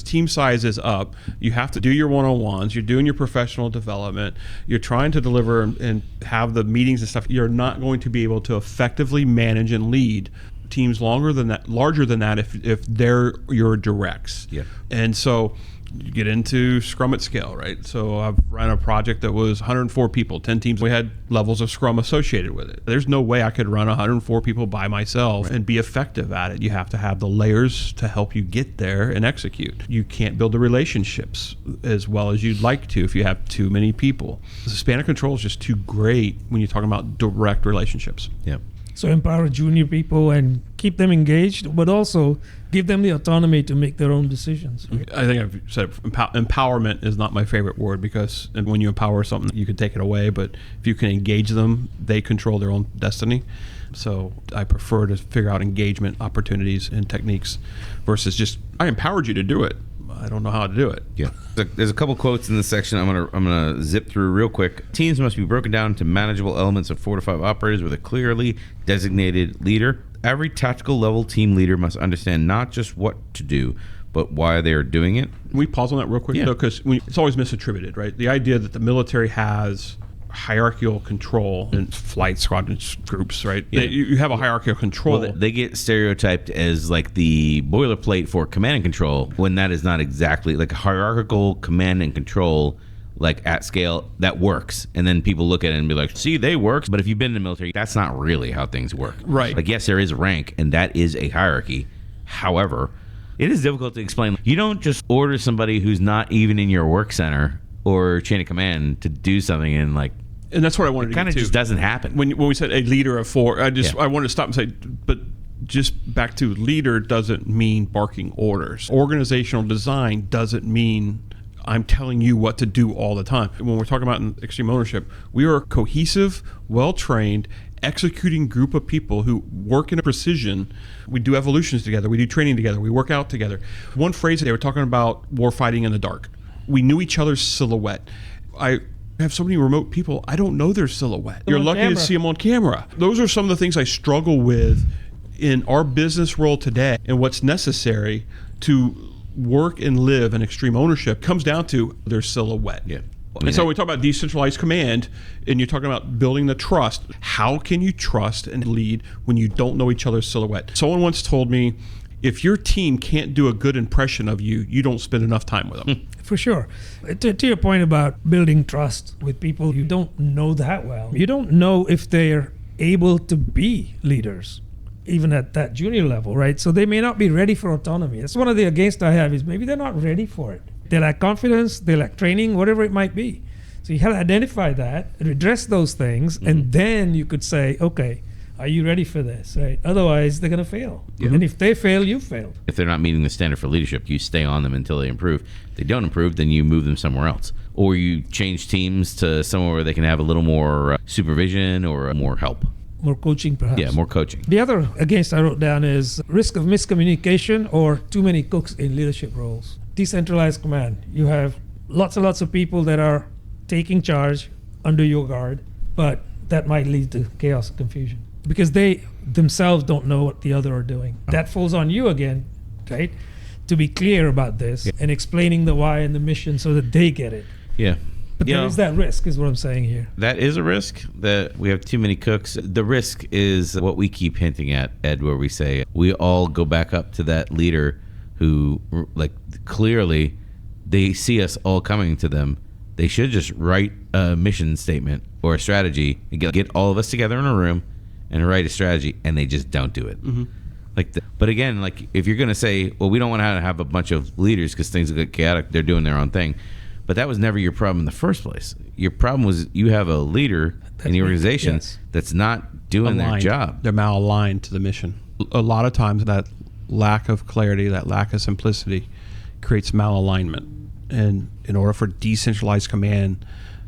Speaker 2: team sizes up, you have to do your one-on-ones, you're doing your professional development, you're trying to deliver and have the meetings and stuff. You're not going to be able to effectively manage and lead teams larger than that if they're your directs.
Speaker 1: Yeah.
Speaker 2: And so you get into Scrum at scale, right? So I've run a project that was 104 people, 10 teams. We had levels of Scrum associated with it. There's no way I could run 104 people by myself and be effective at it. You have to have the layers to help you get there and execute. You can't build the relationships as well as you'd like to if you have too many people. The span of control is just too great when you're talking about direct relationships.
Speaker 1: Yep.
Speaker 3: So empower junior people and keep them engaged, but also give them the autonomy to make their own decisions. Right?
Speaker 2: I think I've said empowerment is not my favorite word, because when you empower something, you can take it away. But if you can engage them, they control their own destiny. So I prefer to figure out engagement opportunities and techniques versus just, I empowered you to do it. I don't know how to do it.
Speaker 1: Yeah. There's a couple quotes in this section I'm gonna zip through real quick. Teams must be broken down to manageable elements of 4 to 5 operators with a clearly designated leader. Every tactical level team leader must understand not just what to do, but why they are doing it.
Speaker 2: Can we pause on that real quick, though? Because it's always misattributed, right? The idea that the military has hierarchical control in flight squadrons groups, right?
Speaker 1: Yeah.
Speaker 2: You have a hierarchical control.
Speaker 1: Well, they get stereotyped as like the boilerplate for command and control, when that is not exactly like hierarchical command and control, like at scale, that works. And then people look at it and be like, see, they work. But if you've been in the military, that's not really how things work.
Speaker 2: Right.
Speaker 1: Like, yes, there is rank, and that is a hierarchy. However, it is difficult to explain. You don't just order somebody who's not even in your work center or chain of command to do something and like,
Speaker 2: and that's what I wanted to get to.
Speaker 1: It kind of just doesn't happen.
Speaker 2: When we said a leader of 4, I wanted to stop and say, but just back to leader doesn't mean barking orders. Organizational design doesn't mean I'm telling you what to do all the time. When we're talking about in extreme ownership, we are a cohesive, well-trained, executing group of people who work in a precision. We do evolutions together. We do training together. We work out together. One phrase, they were talking about war fighting in the dark. We knew each other's silhouette. I have so many remote people, I don't know their silhouette. You're lucky to see them on camera. Those are some of the things I struggle with in our business world today, and what's necessary to work and live in extreme ownership comes down to their silhouette.
Speaker 1: Yeah.
Speaker 2: And so we talk about decentralized command, and you're talking about building the trust. How can you trust and lead when you don't know each other's silhouette? Someone once told me, if your team can't do a good impression of you, you don't spend enough time with them.
Speaker 3: For sure. To your point about building trust with people you don't know that well, you don't know if they're able to be leaders, even at that junior level, right? So they may not be ready for autonomy. That's one of the against I have, is maybe they're not ready for it. They lack confidence, they lack training, whatever it might be. So you have to identify that, address those things, and then you could say, okay, are you ready for this, right? Otherwise, they're going to fail.
Speaker 1: Yeah.
Speaker 3: And if they fail, you failed.
Speaker 1: If they're not meeting the standard for leadership, you stay on them until they improve. If they don't improve, then you move them somewhere else. Or you change teams to somewhere where they can have a little more supervision or more help.
Speaker 3: More coaching, perhaps.
Speaker 1: Yeah, more coaching.
Speaker 3: The other against I wrote down is risk of miscommunication or too many cooks in leadership roles. Decentralized command. You have lots and lots of people that are taking charge under your guard, but that might lead to chaos and confusion because they themselves don't know what the other are doing. That falls on you again, right? To be clear about this and explaining the why and the mission so that they get it.
Speaker 1: Yeah.
Speaker 3: But there is that risk, is what I'm saying here.
Speaker 1: That is a risk, that we have too many cooks. The risk is what we keep hinting at, Ed, where we say we all go back up to that leader who, like, clearly they see us all coming to them. They should just write a mission statement or a strategy and get all of us together in a room and write a strategy, and they just don't do it. But again, like, if you're going to say, well, we don't want to have a bunch of leaders because things get chaotic, they're doing their own thing. But that was never your problem in the first place. Your problem was you have a leader in the organization that's not doing their job.
Speaker 2: They're malaligned to the mission. A lot of times that lack of clarity, that lack of simplicity creates malalignment. And in order for decentralized command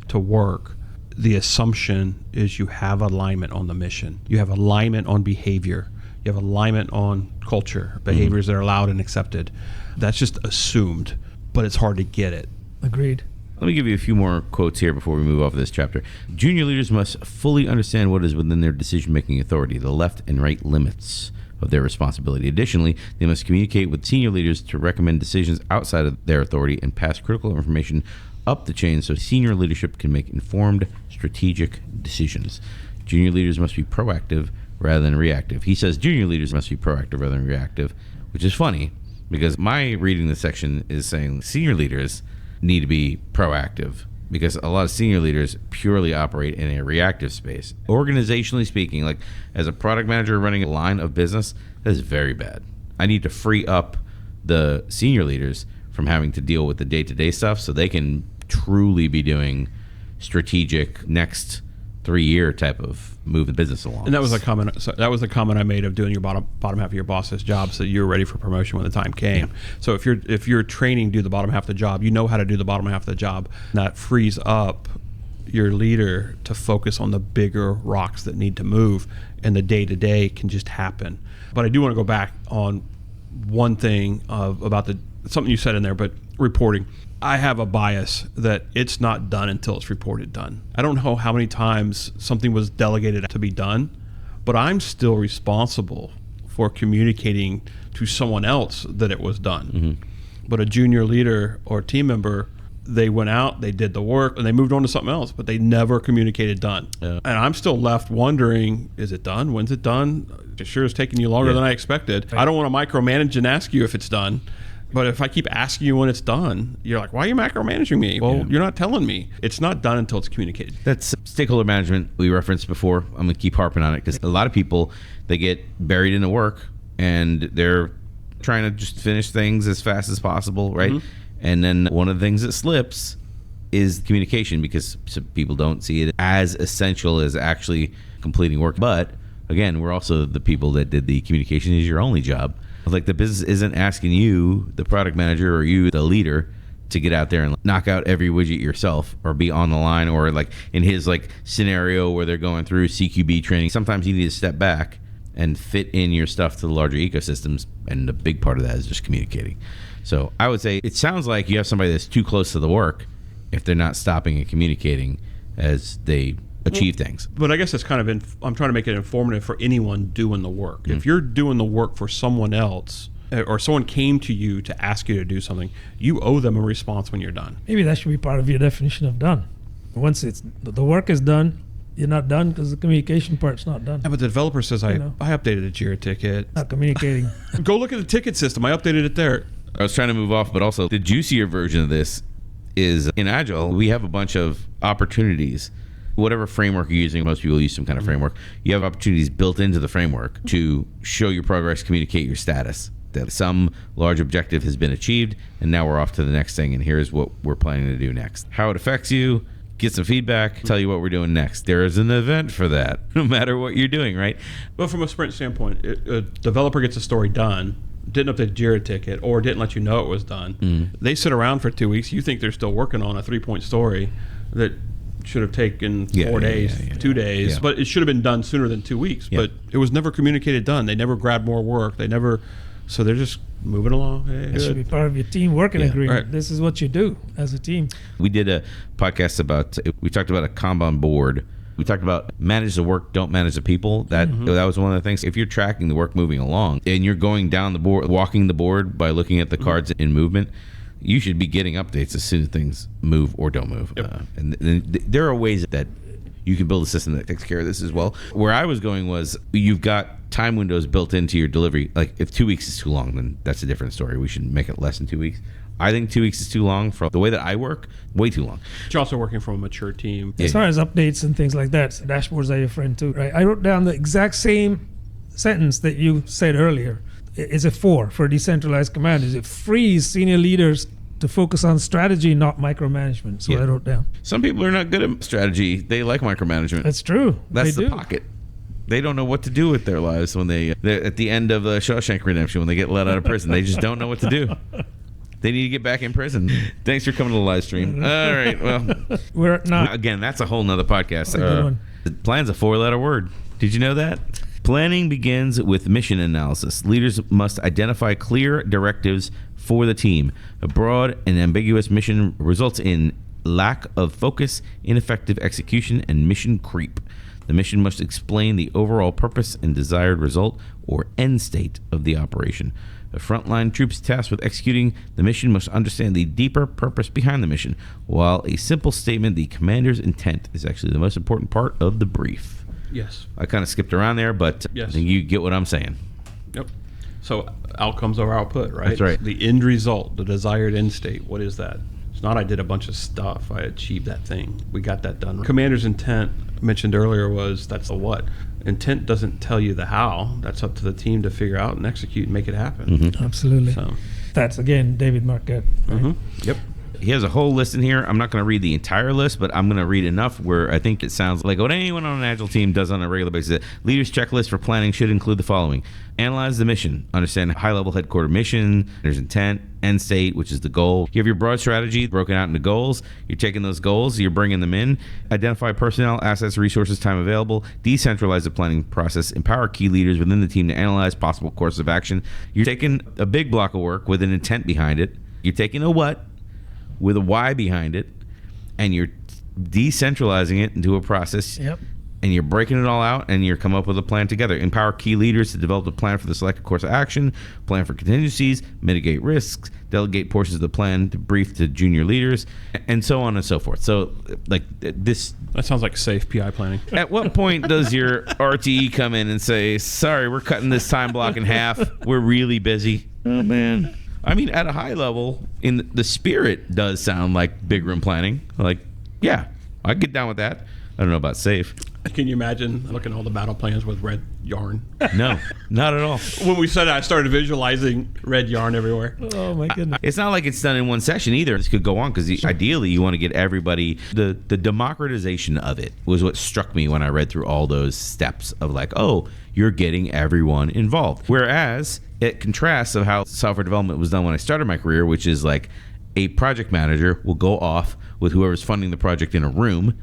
Speaker 2: to work, the assumption is you have alignment on the mission. You have alignment on behavior. You have alignment on culture, behaviors that are allowed and accepted. That's just assumed, but it's hard to get it.
Speaker 3: Agreed.
Speaker 1: Let me give you a few more quotes here before we move off of this chapter. Junior leaders must fully understand what is within their decision-making authority, the left and right limits of their responsibility. Additionally, they must communicate with senior leaders to recommend decisions outside of their authority and pass critical information up the chain so senior leadership can make informed, strategic decisions. Junior leaders must be proactive rather than reactive. He says junior leaders must be proactive rather than reactive, which is funny because my reading this section is saying senior leaders need to be proactive because a lot of senior leaders purely operate in a reactive space. Organizationally speaking, like as a product manager running a line of business, that is very bad. I need to free up the senior leaders from having to deal with the day-to-day stuff so they can truly be doing strategic next 3-year type of move the business along.
Speaker 2: And that was a comment. So that was the comment I made of doing your bottom half of your boss's job, so you're ready for promotion when the time came. Yeah. So if you're training to do the bottom half of the job, you know how to do the bottom half of the job. That frees up your leader to focus on the bigger rocks that need to move, and the day to day can just happen. But I do want to go back on one thing about something you said in there, but reporting. I have a bias that it's not done until it's reported done. I don't know how many times something was delegated to be done, but I'm still responsible for communicating to someone else that it was done. Mm-hmm. But a junior leader or team member, they went out, they did the work, and they moved on to something else, but they never communicated done. Yeah. And I'm still left wondering, is it done? When's it done? It sure is taking you longer than I expected. I don't want to micromanage and ask you if it's done. But if I keep asking you when it's done, you're like, why are you micromanaging me? Well, you're not telling me. It's not done until it's communicated.
Speaker 1: That's stakeholder management we referenced before. I'm going to keep harping on it because a lot of people, they get buried in the work and they're trying to just finish things as fast as possible, right? Mm-hmm. And then one of the things that slips is communication because some people don't see it as essential as actually completing work. But again, we're also the people that did the communication is your only job. Like the business isn't asking you, the product manager, or you, the leader, to get out there and knock out every widget yourself or be on the line, or like in his like scenario where they're going through CQB training. Sometimes you need to step back and fit in your stuff to the larger ecosystems, and the big part of that is just communicating. So I would say it sounds like you have somebody that's too close to the work if they're not stopping and communicating as they achieve things.
Speaker 2: But I guess it's kind of I'm trying to make it informative for anyone doing the work. Mm-hmm. If you're doing the work for someone else, or someone came to you to ask you to do something, you owe them a response when you're done.
Speaker 3: Maybe that should be part of your definition of done. Once the work is done, you're not done because the communication part's not done.
Speaker 2: Yeah, but the developer says, I updated a JIRA ticket.
Speaker 3: Not communicating.
Speaker 2: Go look at the ticket system. I updated it there.
Speaker 1: I was trying to move off, but also the juicier version of this is in Agile, we have a bunch of opportunities. Whatever framework you're using, most people use some kind of framework. You have opportunities built into the framework to show your progress, communicate your status, that some large objective has been achieved, and now we're off to the next thing, and here's what we're planning to do next. How it affects you, get some feedback, tell you what we're doing next. There is an event for that, no matter what you're doing, right?
Speaker 2: But from a sprint standpoint, a developer gets a story done, didn't update JIRA ticket, or didn't let you know it was done. Mm-hmm. They sit around for 2 weeks. You think they're still working on a 3-point story that should have taken 4 days, 2 days, but it should have been done sooner than 2 weeks. Yeah. But it was never communicated done. They never grabbed more work. So they're just moving along. Hey,
Speaker 3: it should be part of your team working agreement.
Speaker 2: Right.
Speaker 3: This is what you do as a team.
Speaker 1: We did a podcast we talked about a Kanban board. We talked about manage the work, don't manage the people. That was one of the things. If you're tracking the work moving along and you're going down the board, walking the board by looking at the cards in movement, you should be getting updates as soon as things move or don't move. Yep. And there are ways that you can build a system that takes care of this as well. Where I was going was you've got time windows built into your delivery. Like if 2 weeks is too long, then that's a different story. We should make it less than 2 weeks. I think 2 weeks is too long for the way that I work, way too long.
Speaker 2: You're also working from a mature team.
Speaker 3: As far as updates and things like that, dashboards are your friend too, right? I wrote down the exact same sentence that you said earlier. Is it for decentralized command? Is it frees senior leaders to focus on strategy, not micromanagement. So I wrote down.
Speaker 1: Some people are not good at strategy. They like micromanagement.
Speaker 3: That's true.
Speaker 1: That's
Speaker 3: they
Speaker 1: the
Speaker 3: do.
Speaker 1: pocket. They don't know what to do with their lives when they're at the end of Shawshank Redemption, when they get let out of prison. They just don't know what to do. They need to get back in prison. Thanks for coming to the live stream. All right, well.
Speaker 3: We're not.
Speaker 1: Again, that's a whole nother podcast.
Speaker 3: Good one.
Speaker 1: Plan's a 4-letter word. Did you know that? Planning begins with mission analysis. Leaders must identify clear directives for the team. A broad and ambiguous mission results in lack of focus, ineffective execution, and mission creep. The mission must explain the overall purpose and desired result or end state of the operation. The frontline troops tasked with executing the mission must understand the deeper purpose behind the mission, while a simple statement, the commander's intent, is actually the most important part of the brief.
Speaker 2: Yes.
Speaker 1: I kind of skipped around there, but
Speaker 2: Yes.
Speaker 1: I think you get what I'm saying.
Speaker 2: Yep. So outcomes over output, right?
Speaker 1: That's right.
Speaker 2: The end result, the desired end state. What is that? It's not I did a bunch of stuff. I achieved that thing. We got that done. Commander's intent mentioned earlier was that's the what. Intent doesn't tell you the how. That's up to the team to figure out and execute and make it happen.
Speaker 1: Mm-hmm.
Speaker 3: Absolutely.
Speaker 2: So.
Speaker 3: That's, again, David Marquette. Right?
Speaker 2: Mm-hmm.
Speaker 1: Yep. He has a whole list in here. I'm not going to read the entire list, but I'm going to read enough where I think it sounds like what anyone on an Agile team does on a regular basis. Leaders' checklist for planning should include the following. Analyze the mission. Understand high-level headquarter mission. There's intent, end state, which is the goal. You have your broad strategy broken out into goals. You're taking those goals. You're bringing them in. Identify personnel, assets, resources, time available. Decentralize the planning process. Empower key leaders within the team to analyze possible courses of action. You're taking a big block of work with an intent behind it. You're taking a what with a why behind it, and you're decentralizing it into a process.
Speaker 3: Yep.
Speaker 1: And you're breaking it all out, and you're coming up with a plan together. Empower key leaders to develop a plan for the selected course of action, plan for contingencies, mitigate risks, delegate portions of the plan to brief to junior leaders, and so on and so forth. So, like this.
Speaker 2: That sounds like safe PI planning.
Speaker 1: At what point does your RTE come in and say, sorry, we're cutting this time block in half. We're really busy. Oh, man. I mean, at a high level, in the spirit does sound like big room planning. Like, yeah, I get down with that. I don't know about safe.
Speaker 2: Can you imagine looking at all the battle plans with red yarn?
Speaker 1: No, not at all.
Speaker 2: When we said I started visualizing red yarn everywhere.
Speaker 3: Oh, my goodness.
Speaker 1: It's not like it's done in one session either. This could go on because ideally you want to get everybody. The democratization of it was what struck me when I read through all those steps of like, oh, you're getting everyone involved. Whereas it contrasts of how software development was done when I started my career, which is like a project manager will go off with whoever's funding the project in a room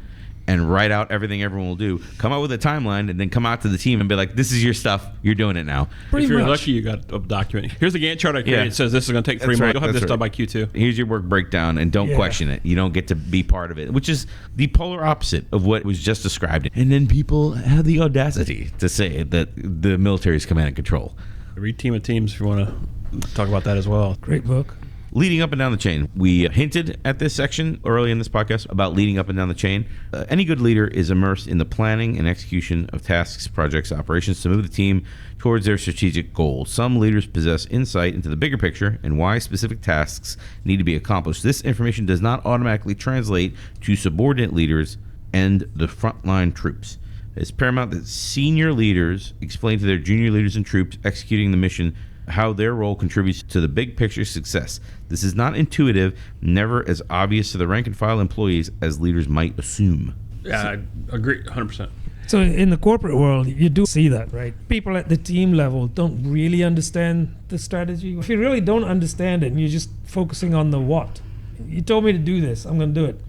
Speaker 1: and write out everything everyone will do, come out with a timeline, and then come out to the team and be like, this is your stuff. You're doing it now.
Speaker 3: Pretty
Speaker 2: if you're
Speaker 3: much.
Speaker 2: lucky, you got a document. Here's the Gantt chart I created.
Speaker 1: Yeah.
Speaker 2: It says this is going to take 3
Speaker 1: That's
Speaker 2: months.
Speaker 1: right.
Speaker 2: You'll have
Speaker 1: That's
Speaker 2: this done
Speaker 1: right.
Speaker 2: by Q2.
Speaker 1: Here's your work breakdown, and don't question it. You don't get to be part of it, which is the polar opposite of what was just described. And then people have the audacity to say that the military is command and control.
Speaker 2: Read Team of Teams if you want to talk about that as well.
Speaker 3: Great book.
Speaker 1: Leading up and down the chain. We hinted at this section early in this podcast about leading up and down the chain. Any good leader is immersed in the planning and execution of tasks, projects, operations to move the team towards their strategic goals. Some leaders possess insight into the bigger picture and why specific tasks need to be accomplished. This information does not automatically translate to subordinate leaders and the frontline troops. It's paramount that senior leaders explain to their junior leaders and troops executing the mission how their role contributes to the big picture success. This is not intuitive, never as obvious to the rank and file employees as leaders might assume.
Speaker 2: Yeah, I agree 100%.
Speaker 3: So in the corporate world, you do see that, right? People at the team level don't really understand the strategy. If you really don't understand it and you're just focusing on the what, you told me to do this, I'm going to do it.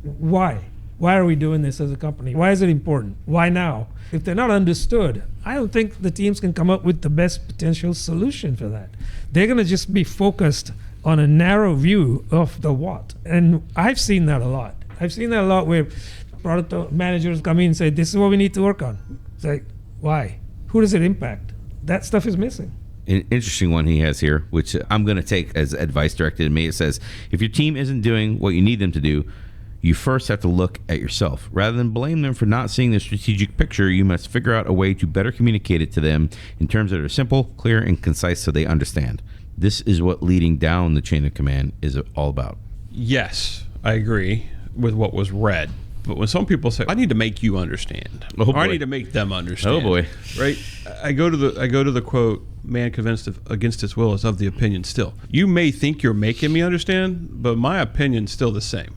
Speaker 3: Why? Why are we doing this as a company? Why is it important? Why now? If they're not understood, I don't think the teams can come up with the best potential solution for that. They're going to just be focused on a narrow view of the what. And I've seen that a lot. I've seen that a lot where product managers come in and say, this is what we need to work on. It's like, why? Who does it impact? That stuff is missing.
Speaker 1: An interesting one he has here, which I'm going to take as advice directed at me. It says, if your team isn't doing what you need them to do, you first have to look at yourself. Rather than blame them for not seeing the strategic picture, you must figure out a way to better communicate it to them in terms that are simple, clear, and concise so they understand. This is what leading down the chain of command is all about.
Speaker 2: Yes, I agree with what was read. But when some people say, I need to make you understand, or I need to make them understand.
Speaker 1: Oh boy.
Speaker 2: Right? I go to the quote, man convinced against his will is of the opinion still. You may think you're making me understand, but my opinion's still the same.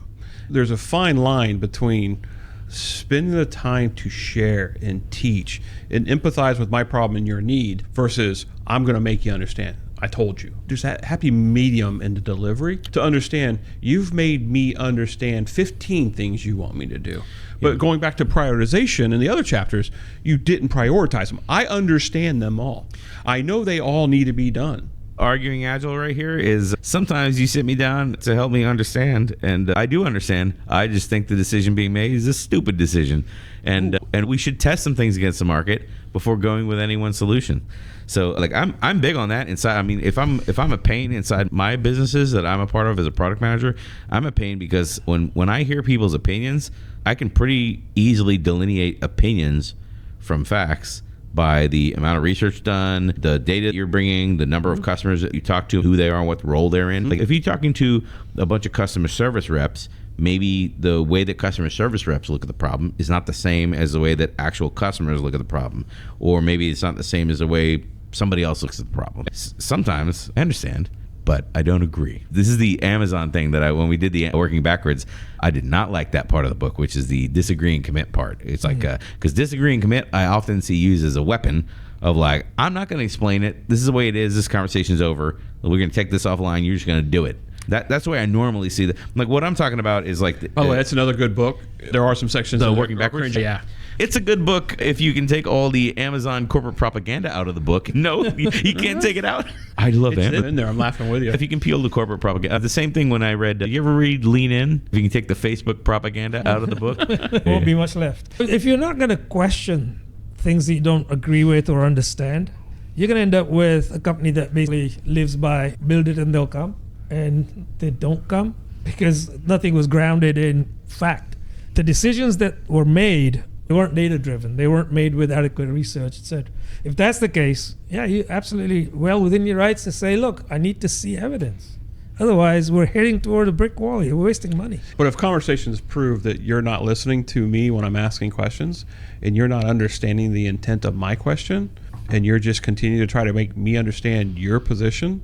Speaker 2: There's a fine line between spending the time to share and teach and empathize with my problem and your need versus I'm going to make you understand. I told you. There's that happy medium in the delivery to understand you've made me understand 15 things you want me to do. But going back to prioritization in the other chapters, you didn't prioritize them. I understand them all. I know they all need to be done.
Speaker 1: Arguing Agile right here is sometimes you sit me down to help me understand, and I do understand. I just think the decision being made is a stupid decision, and we should test some things against the market before going with any one solution. So like I'm big on that inside. I mean, if I'm a pain inside my businesses that I'm a part of as a product manager, I'm a pain because when I hear people's opinions, I can pretty easily delineate opinions from facts by the amount of research done, the data that you're bringing, the number of customers that you talk to, who they are, and what role they're in. Like if you're talking to a bunch of customer service reps, maybe the way that customer service reps look at the problem is not the same as the way that actual customers look at the problem. Or maybe it's not the same as the way somebody else looks at the problem. Sometimes I understand, but I don't agree. This is the Amazon thing that when we did the working backwards, I did not like that part of the book, which is the disagree and commit part. It's like, because disagree and commit, I often see used as a weapon of like, I'm not going to explain it. This is the way it is. This conversation's over. We're going to take this offline. You're just going to do it. That's the way I normally see that. Like what I'm talking about is like.
Speaker 2: By the way, that's another good book. There are some sections.
Speaker 1: The working backwards.
Speaker 2: Yeah.
Speaker 1: It's a good book if you can take all the Amazon corporate propaganda out of the book. No, you can't take it out. I love
Speaker 2: It's
Speaker 1: Amazon.
Speaker 2: in there. I'm laughing with you.
Speaker 1: If you can peel the corporate propaganda. The same thing when I read, you ever read Lean In? If you can take the Facebook propaganda out of the book.
Speaker 3: Won't be much left. If you're not going to question things that you don't agree with or understand, you're going to end up with a company that basically lives by build it and they'll come. And they don't come because nothing was grounded in fact. The decisions that were made, they weren't data driven. They weren't made with adequate research, etc. If that's the case, yeah, you're absolutely well within your rights to say, look, I need to see evidence. Otherwise, we're heading toward a brick wall. You're wasting money.
Speaker 2: But if conversations prove that you're not listening to me when I'm asking questions and you're not understanding the intent of my question and you're just continuing to try to make me understand your position,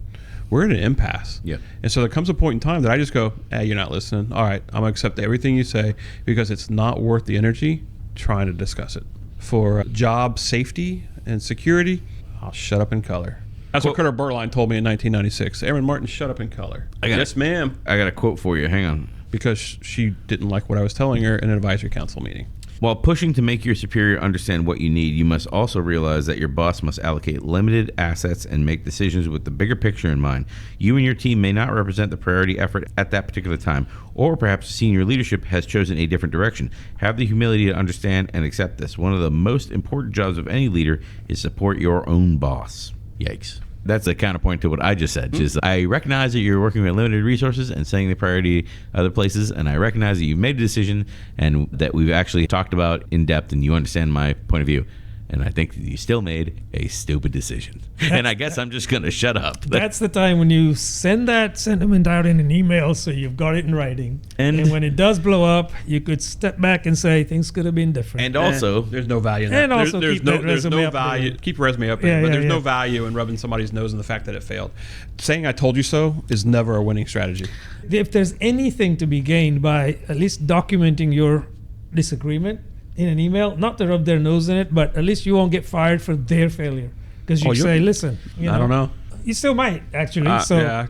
Speaker 2: we're in an impasse.
Speaker 1: Yeah.
Speaker 2: And so there comes a point in time that I just go, you're not listening. All right, I'm going to accept everything you say because it's not worth the energy trying to discuss it. For job safety and security, I'll shut up in color. That's what Curtis Berline told me in 1996. Aaron Martin, shut up in color. Yes, ma'am.
Speaker 1: I got a quote for you. Hang on.
Speaker 2: Because she didn't like what I was telling her in an advisory council meeting.
Speaker 1: While pushing to make your superior understand what you need, you must also realize that your boss must allocate limited assets and make decisions with the bigger picture in mind. You and your team may not represent the priority effort at that particular time, or perhaps senior leadership has chosen a different direction. Have the humility to understand and accept this. One of the most important jobs of any leader is support your own boss. Yikes. That's a counterpoint to what I just said, which is I recognize that you're working with limited resources and setting the priority other places, and I recognize that you've made a decision and that we've actually talked about in depth and you understand my point of view. And I think that you still made a stupid decision. And I guess I'm just going to shut up.
Speaker 3: That's the time when you send that sentiment out in an email so you've got it in writing. And when it does blow up, you could step back and say things could have been different.
Speaker 1: And also,
Speaker 2: there's no value in that.
Speaker 3: And also
Speaker 2: there's
Speaker 3: keep that resume up
Speaker 2: value.
Speaker 3: there.
Speaker 2: Keep your resume up there, but there's no value in rubbing somebody's nose in the fact that it failed. Saying I told you so is never a winning strategy.
Speaker 3: If there's anything to be gained by at least documenting your disagreement in an email, not to rub their nose in it, but at least you won't get fired for their failure. Because you say, listen,
Speaker 2: I don't know.
Speaker 3: You still might, actually.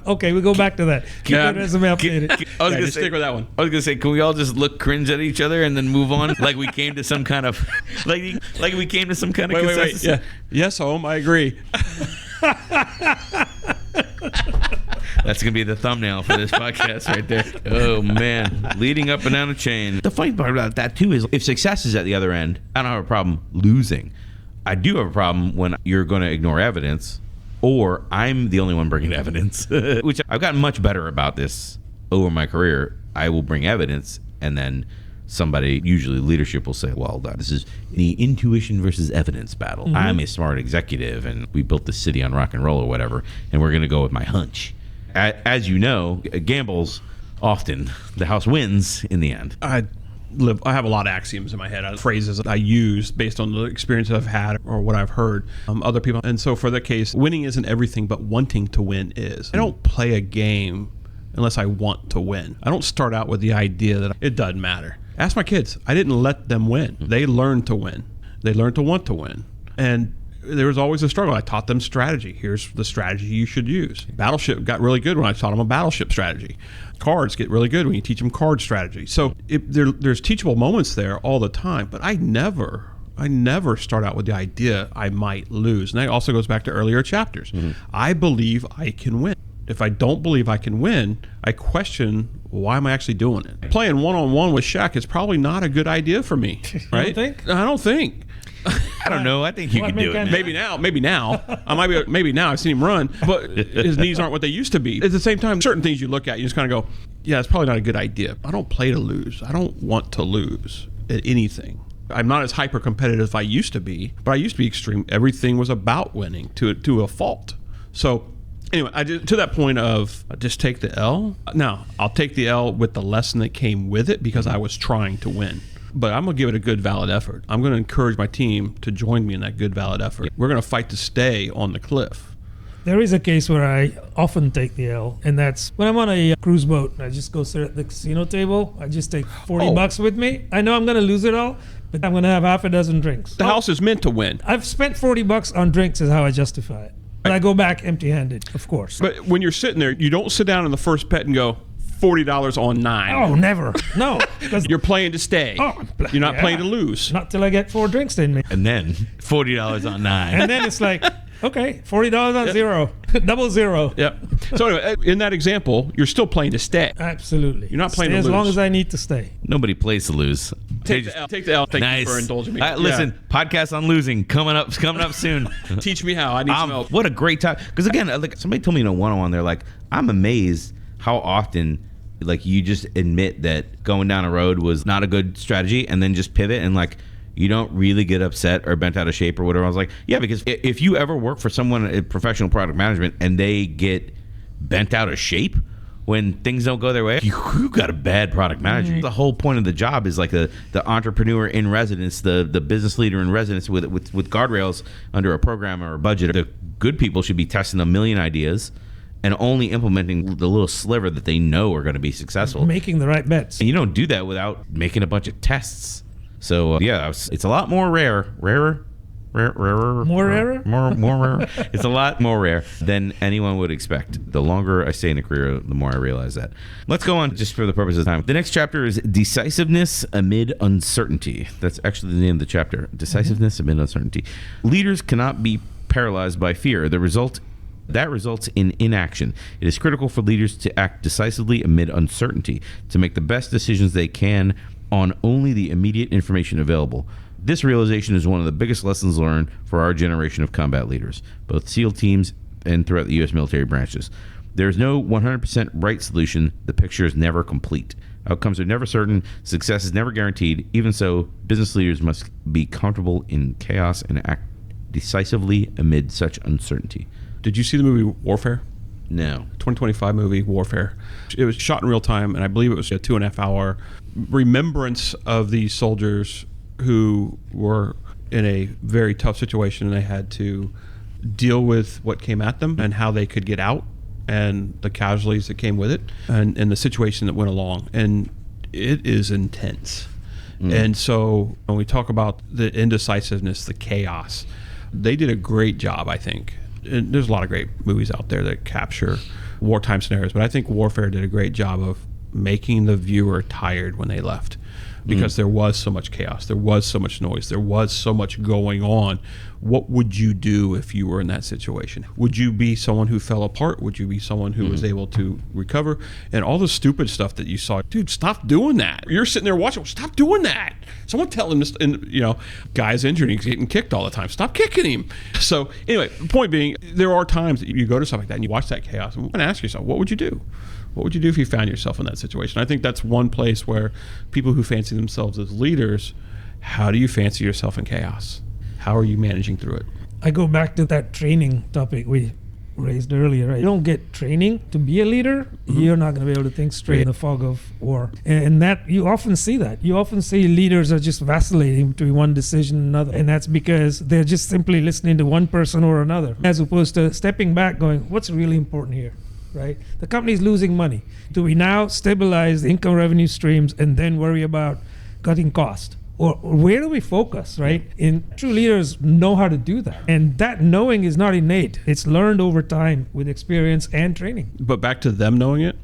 Speaker 3: Okay, we go back to that. Keep that resume updated.
Speaker 1: I was gonna stick with that one. I was going to say, can we all just look cringe at each other and then move on? Like we came to some kind of, like we came to some kind of consensus?
Speaker 2: Wait. Yeah. Yes, home, I agree.
Speaker 1: That's going to be the thumbnail for this podcast right there. Oh, man. Leading up and down the chain. The funny part about that, too, is if success is at the other end, I don't have a problem losing. I do have a problem when you're going to ignore evidence or I'm the only one bringing evidence, which I've gotten much better about this over my career. I will bring evidence and then somebody, usually leadership, will say, well, this is the intuition versus evidence battle. Mm-hmm. I'm a smart executive and we built the city on rock and roll or whatever, and we're going to go with my hunch. As you know, gambles, often the house wins in the end.
Speaker 2: I have a lot of axioms in my head, phrases that I use based on the experience that I've had or what I've heard other people. And so for the case, winning isn't everything, but wanting to win is. I don't play a game unless I want to win. I don't start out with the idea that it doesn't matter. Ask my kids. I didn't let them win. They learned to win. They learned to want to win. And there was always a struggle. I taught them strategy. Here's the strategy you should use. Battleship got really good when I taught them a battleship strategy. Cards get really good when you teach them card strategy. So there's teachable moments there all the time, but I never start out with the idea I might lose. And that also goes back to earlier chapters. I believe I can win. If I don't believe I can win, I question, why am I actually doing it? Playing one-on-one with Shaq is probably not a good idea for me, right? I don't think.
Speaker 1: I don't know. I think you can do it.
Speaker 2: Maybe now. Maybe now. I've seen him run, but his knees aren't what they used to be. At the same time, certain things you look at, you just kind of go, yeah, it's probably not a good idea. I don't play to lose. I don't want to lose at anything. I'm not as hyper competitive as I used to be, but I used to be extreme. Everything was about winning to a fault. So anyway, to that point of just take the L. Now, I'll take the L with the lesson that came with it because I was trying to win. But I'm going to give it a good, valid effort. I'm going to encourage my team to join me in that good, valid effort. We're going to fight to stay on the cliff.
Speaker 3: There is a case where I often take the L, and that's when I'm on a cruise boat and I just go sit at the casino table. I just take $40 with me. I know I'm going to lose it all, but I'm going to have half a dozen drinks.
Speaker 2: The house is meant to win.
Speaker 3: I've spent $40 on drinks is how I justify it. But I go back empty-handed, of course.
Speaker 2: But when you're sitting there, you don't sit down in the first bet and go, $40 on 9.
Speaker 3: Oh, never. No.
Speaker 2: You're playing to stay.
Speaker 3: Oh,
Speaker 2: you're not playing to lose.
Speaker 3: Not till I get 4 drinks in me.
Speaker 1: And then $40 on 9.
Speaker 3: And then it's like, okay, $40 on 0. Double 0.
Speaker 2: Yep. So anyway, in that example, you're still playing to stay.
Speaker 3: Absolutely.
Speaker 2: You're not playing
Speaker 3: stay
Speaker 2: to
Speaker 3: as
Speaker 2: lose.
Speaker 3: long as I need to stay.
Speaker 1: Nobody plays to lose.
Speaker 2: Take the L. Thank you for indulging me.
Speaker 1: Listen, podcast on losing coming up soon.
Speaker 2: Teach me how. I need some help.
Speaker 1: What a great time. Because again, like somebody told me in a one-on-one, they're like, I'm amazed how often like you just admit that going down a road was not a good strategy and then just pivot and like you don't really get upset or bent out of shape or whatever. I was like, yeah, because if you ever work for someone in professional product management and they get bent out of shape when things don't go their way, you got a bad product manager. Mm-hmm. The whole point of the job is like the entrepreneur in residence, the business leader in residence with guardrails under a program or a budget. The good people should be testing a million ideas and only implementing the little sliver that they know are going to be successful.
Speaker 3: Making the right bets.
Speaker 1: And you don't do that without making a bunch of tests. So, it's a lot more rarer. More rare? It's a lot more rare than anyone would expect. The longer I stay in a career, the more I realize that. Let's go on just for the purpose of time. The next chapter is Decisiveness Amid Uncertainty. That's actually the name of the chapter. Decisiveness Amid Uncertainty. Leaders cannot be paralyzed by fear. That results in inaction. It is critical for leaders to act decisively amid uncertainty, to make the best decisions they can on only the immediate information available. This realization is one of the biggest lessons learned for our generation of combat leaders, both SEAL teams and throughout the U.S. military branches. There is no 100% right solution. The picture is never complete. Outcomes are never certain. Success is never guaranteed. Even so, business leaders must be comfortable in chaos and act decisively amid such uncertainty.
Speaker 2: Did you see the movie Warfare?
Speaker 1: No.
Speaker 2: 2025 movie Warfare. It was shot in real time, and I believe it was a 2.5 hour remembrance of these soldiers who were in a very tough situation, and they had to deal with what came at them and how they could get out and the casualties that came with it and the situation that went along. And it is intense. And so when we talk about the indecisiveness, the chaos, they did a great job, I think. And there's a lot of great movies out there that capture wartime scenarios, but I think Warfare did a great job of making the viewer tired when they left, because there was so much chaos, there was so much noise, there was so much going on. What would you do if you were in that situation? Would you be someone who fell apart? Would you be someone who was able to recover? And all the stupid stuff that you saw, dude, stop doing that. You're sitting there watching, stop doing that. Someone tell him this, and guy's injured, he's getting kicked all the time. Stop kicking him. So anyway, the point being, there are times that you go to something like that and you watch that chaos and ask yourself, what would you do? What would you do if you found yourself in that situation? I think that's one place where people who fancy themselves as leaders, how do you fancy yourself in chaos? How are you managing through it?
Speaker 3: I go back to that training topic. We raised earlier, right? You don't get training to be a leader, you're not going to be able to think straight in the fog of war. And that you often see that. You often see leaders are just vacillating between one decision and another. And that's because they're just simply listening to one person or another, as opposed to stepping back going, what's really important here? Right? The company's losing money. Do we now stabilize the income revenue streams and then worry about cutting cost? Or where do we focus, right? And true leaders know how to do that. And that knowing is not innate. It's learned over time with experience and training.
Speaker 2: But back to them knowing it,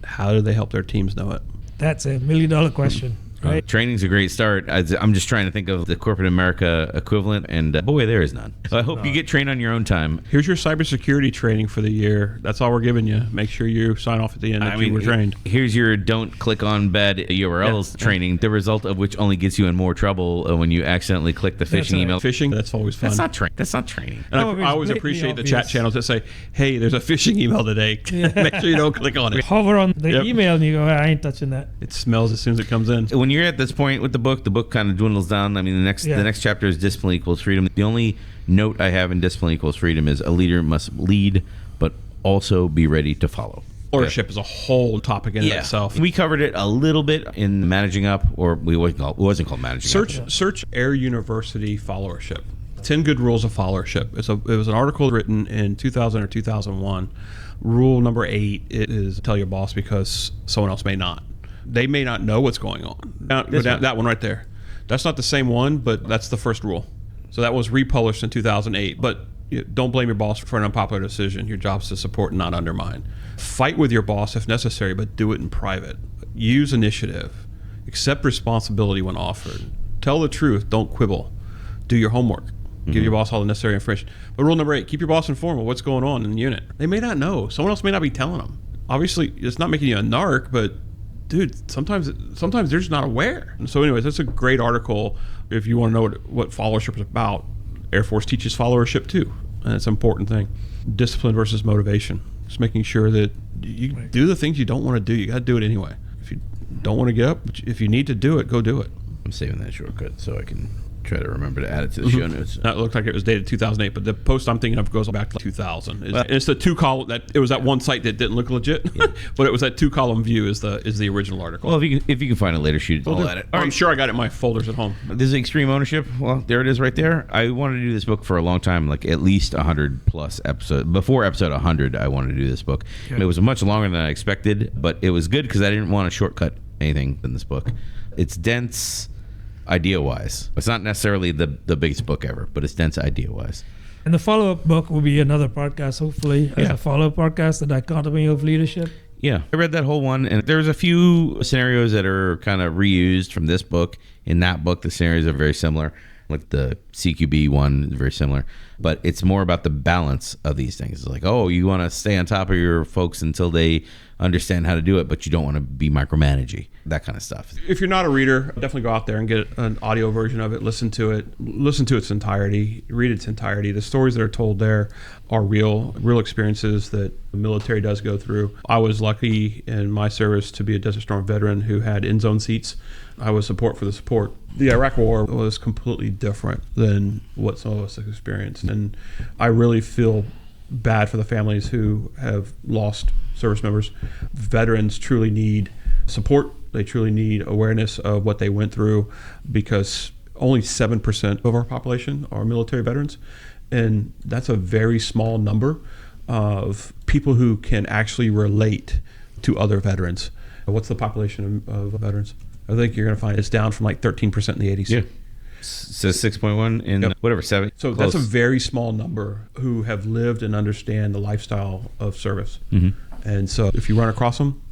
Speaker 2: how do they help their teams know it?
Speaker 3: That's a $1 million question. Right.
Speaker 1: Training's a great start. I'm just trying to think of the corporate America equivalent, and boy, there is none. So I hope you get trained on your own time.
Speaker 2: Here's your cybersecurity training for the year. That's all we're giving you. Make sure you sign off at the end that you were trained.
Speaker 1: Here's your don't click on bad URLs training, the result of which only gets you in more trouble when you accidentally click the phishing email.
Speaker 2: Phishing, that's always fun.
Speaker 1: That's not training.
Speaker 2: And I always appreciate the chat channels that say, hey, there's a phishing email today. Make sure you don't click on it.
Speaker 3: Hover on the email and you go, I ain't touching that.
Speaker 2: It smells as soon as it comes in.
Speaker 1: When you're at this point with the book kind of dwindles down. I mean, the next chapter is discipline equals freedom. The only note I have in discipline equals freedom is a leader must lead, but also be ready to follow.
Speaker 2: Followership is a whole topic in itself.
Speaker 1: We covered it a little bit in Managing Up, or it wasn't called Managing Up.
Speaker 2: Search Air University followership. 10 Good Rules of Followership. It was an article written in 2000 or 2001. Rule number 8 is tell your boss because someone else may not. They may not know what's going on. That one right there. That's not the same one, but that's the first rule. So that was republished in 2008. But don't blame your boss for an unpopular decision. Your job is to support and not undermine. Fight with your boss if necessary, but do it in private. Use initiative. Accept responsibility when offered. Tell the truth. Don't quibble. Do your homework. Give your boss all the necessary information. But rule number 8, keep your boss informed of what's going on in the unit. They may not know. Someone else may not be telling them. Obviously, it's not making you a narc, but dude, sometimes they're just not aware. And so anyways, that's a great article if you want to know what followership is about. Air Force teaches followership too, and it's an important thing. Discipline versus motivation. Just making sure that you do the things you don't want to do. You got to do it anyway. If you don't want to get up, if you need to do it, go do it.
Speaker 1: I'm saving that shortcut so I can try to remember to add it to the show notes.
Speaker 2: That looked like it was dated 2008, but the post I'm thinking of goes back to 2000. It's the 2-column it was that one site that didn't look legit, but it was that 2-column view is the original article.
Speaker 1: Well, if you can find it later, shoot. I'll add it.
Speaker 2: I'm sure I got it in my folders at home.
Speaker 1: This is Extreme Ownership. Well, there it is right there. I wanted to do this book for a long time, like at least 100 plus episodes. Before episode 100, I wanted to do this book. Okay. It was much longer than I expected, but it was good because I didn't want to shortcut anything in this book. It's dense idea-wise. It's not necessarily the biggest book ever, but it's dense idea-wise.
Speaker 3: And the follow-up book will be another podcast, hopefully, as a follow-up podcast, The Dichotomy of Leadership.
Speaker 1: Yeah, I read that whole one, and there's a few scenarios that are kind of reused from this book. In that book, the scenarios are very similar. Like the CQB one is very similar. But it's more about the balance of these things. It's like, oh, you want to stay on top of your folks until they understand how to do it, but you don't want to be micromanaging, that kind of stuff.
Speaker 2: If you're not a reader, definitely go out there and get an audio version of it, listen to its entirety, read its entirety. The stories that are told there are real experiences that the military does go through. I was lucky in my service to be a Desert Storm veteran who had in-zone seats. I was support for the support. The Iraq War was completely different than what some of us have experienced. And I really feel bad for the families who have lost service members. Veterans truly need support. They truly need awareness of what they went through because only 7% of our population are military veterans. And that's a very small number of people who can actually relate to other veterans. What's the population of veterans? I think you're going to find it's down from like 13% in the 80s.
Speaker 1: Yeah. Says 6.1 in whatever, 7.
Speaker 2: So close. That's a very small number who have lived and understand the lifestyle of service. Mm-hmm. And so if you run across them,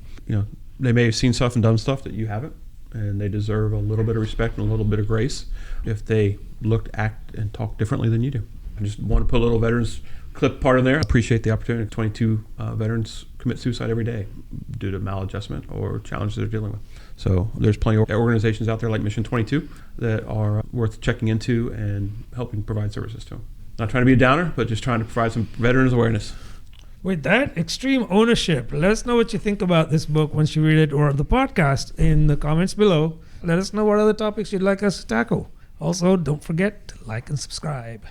Speaker 2: they may have seen stuff and done stuff that you haven't, and they deserve a little bit of respect and a little bit of grace if they look, act, and talk differently than you do. I just want to put a little veterans clip part in there. I appreciate the opportunity. 22 veterans commit suicide every day due to maladjustment or challenges they're dealing with. So there's plenty of organizations out there like Mission 22 that are worth checking into and helping provide services to them. Not trying to be a downer, but just trying to provide some veterans awareness.
Speaker 3: With that, Extreme Ownership. Let us know what you think about this book once you read it, or the podcast in the comments below. Let us know what other topics you'd like us to tackle. Also, don't forget to like and subscribe.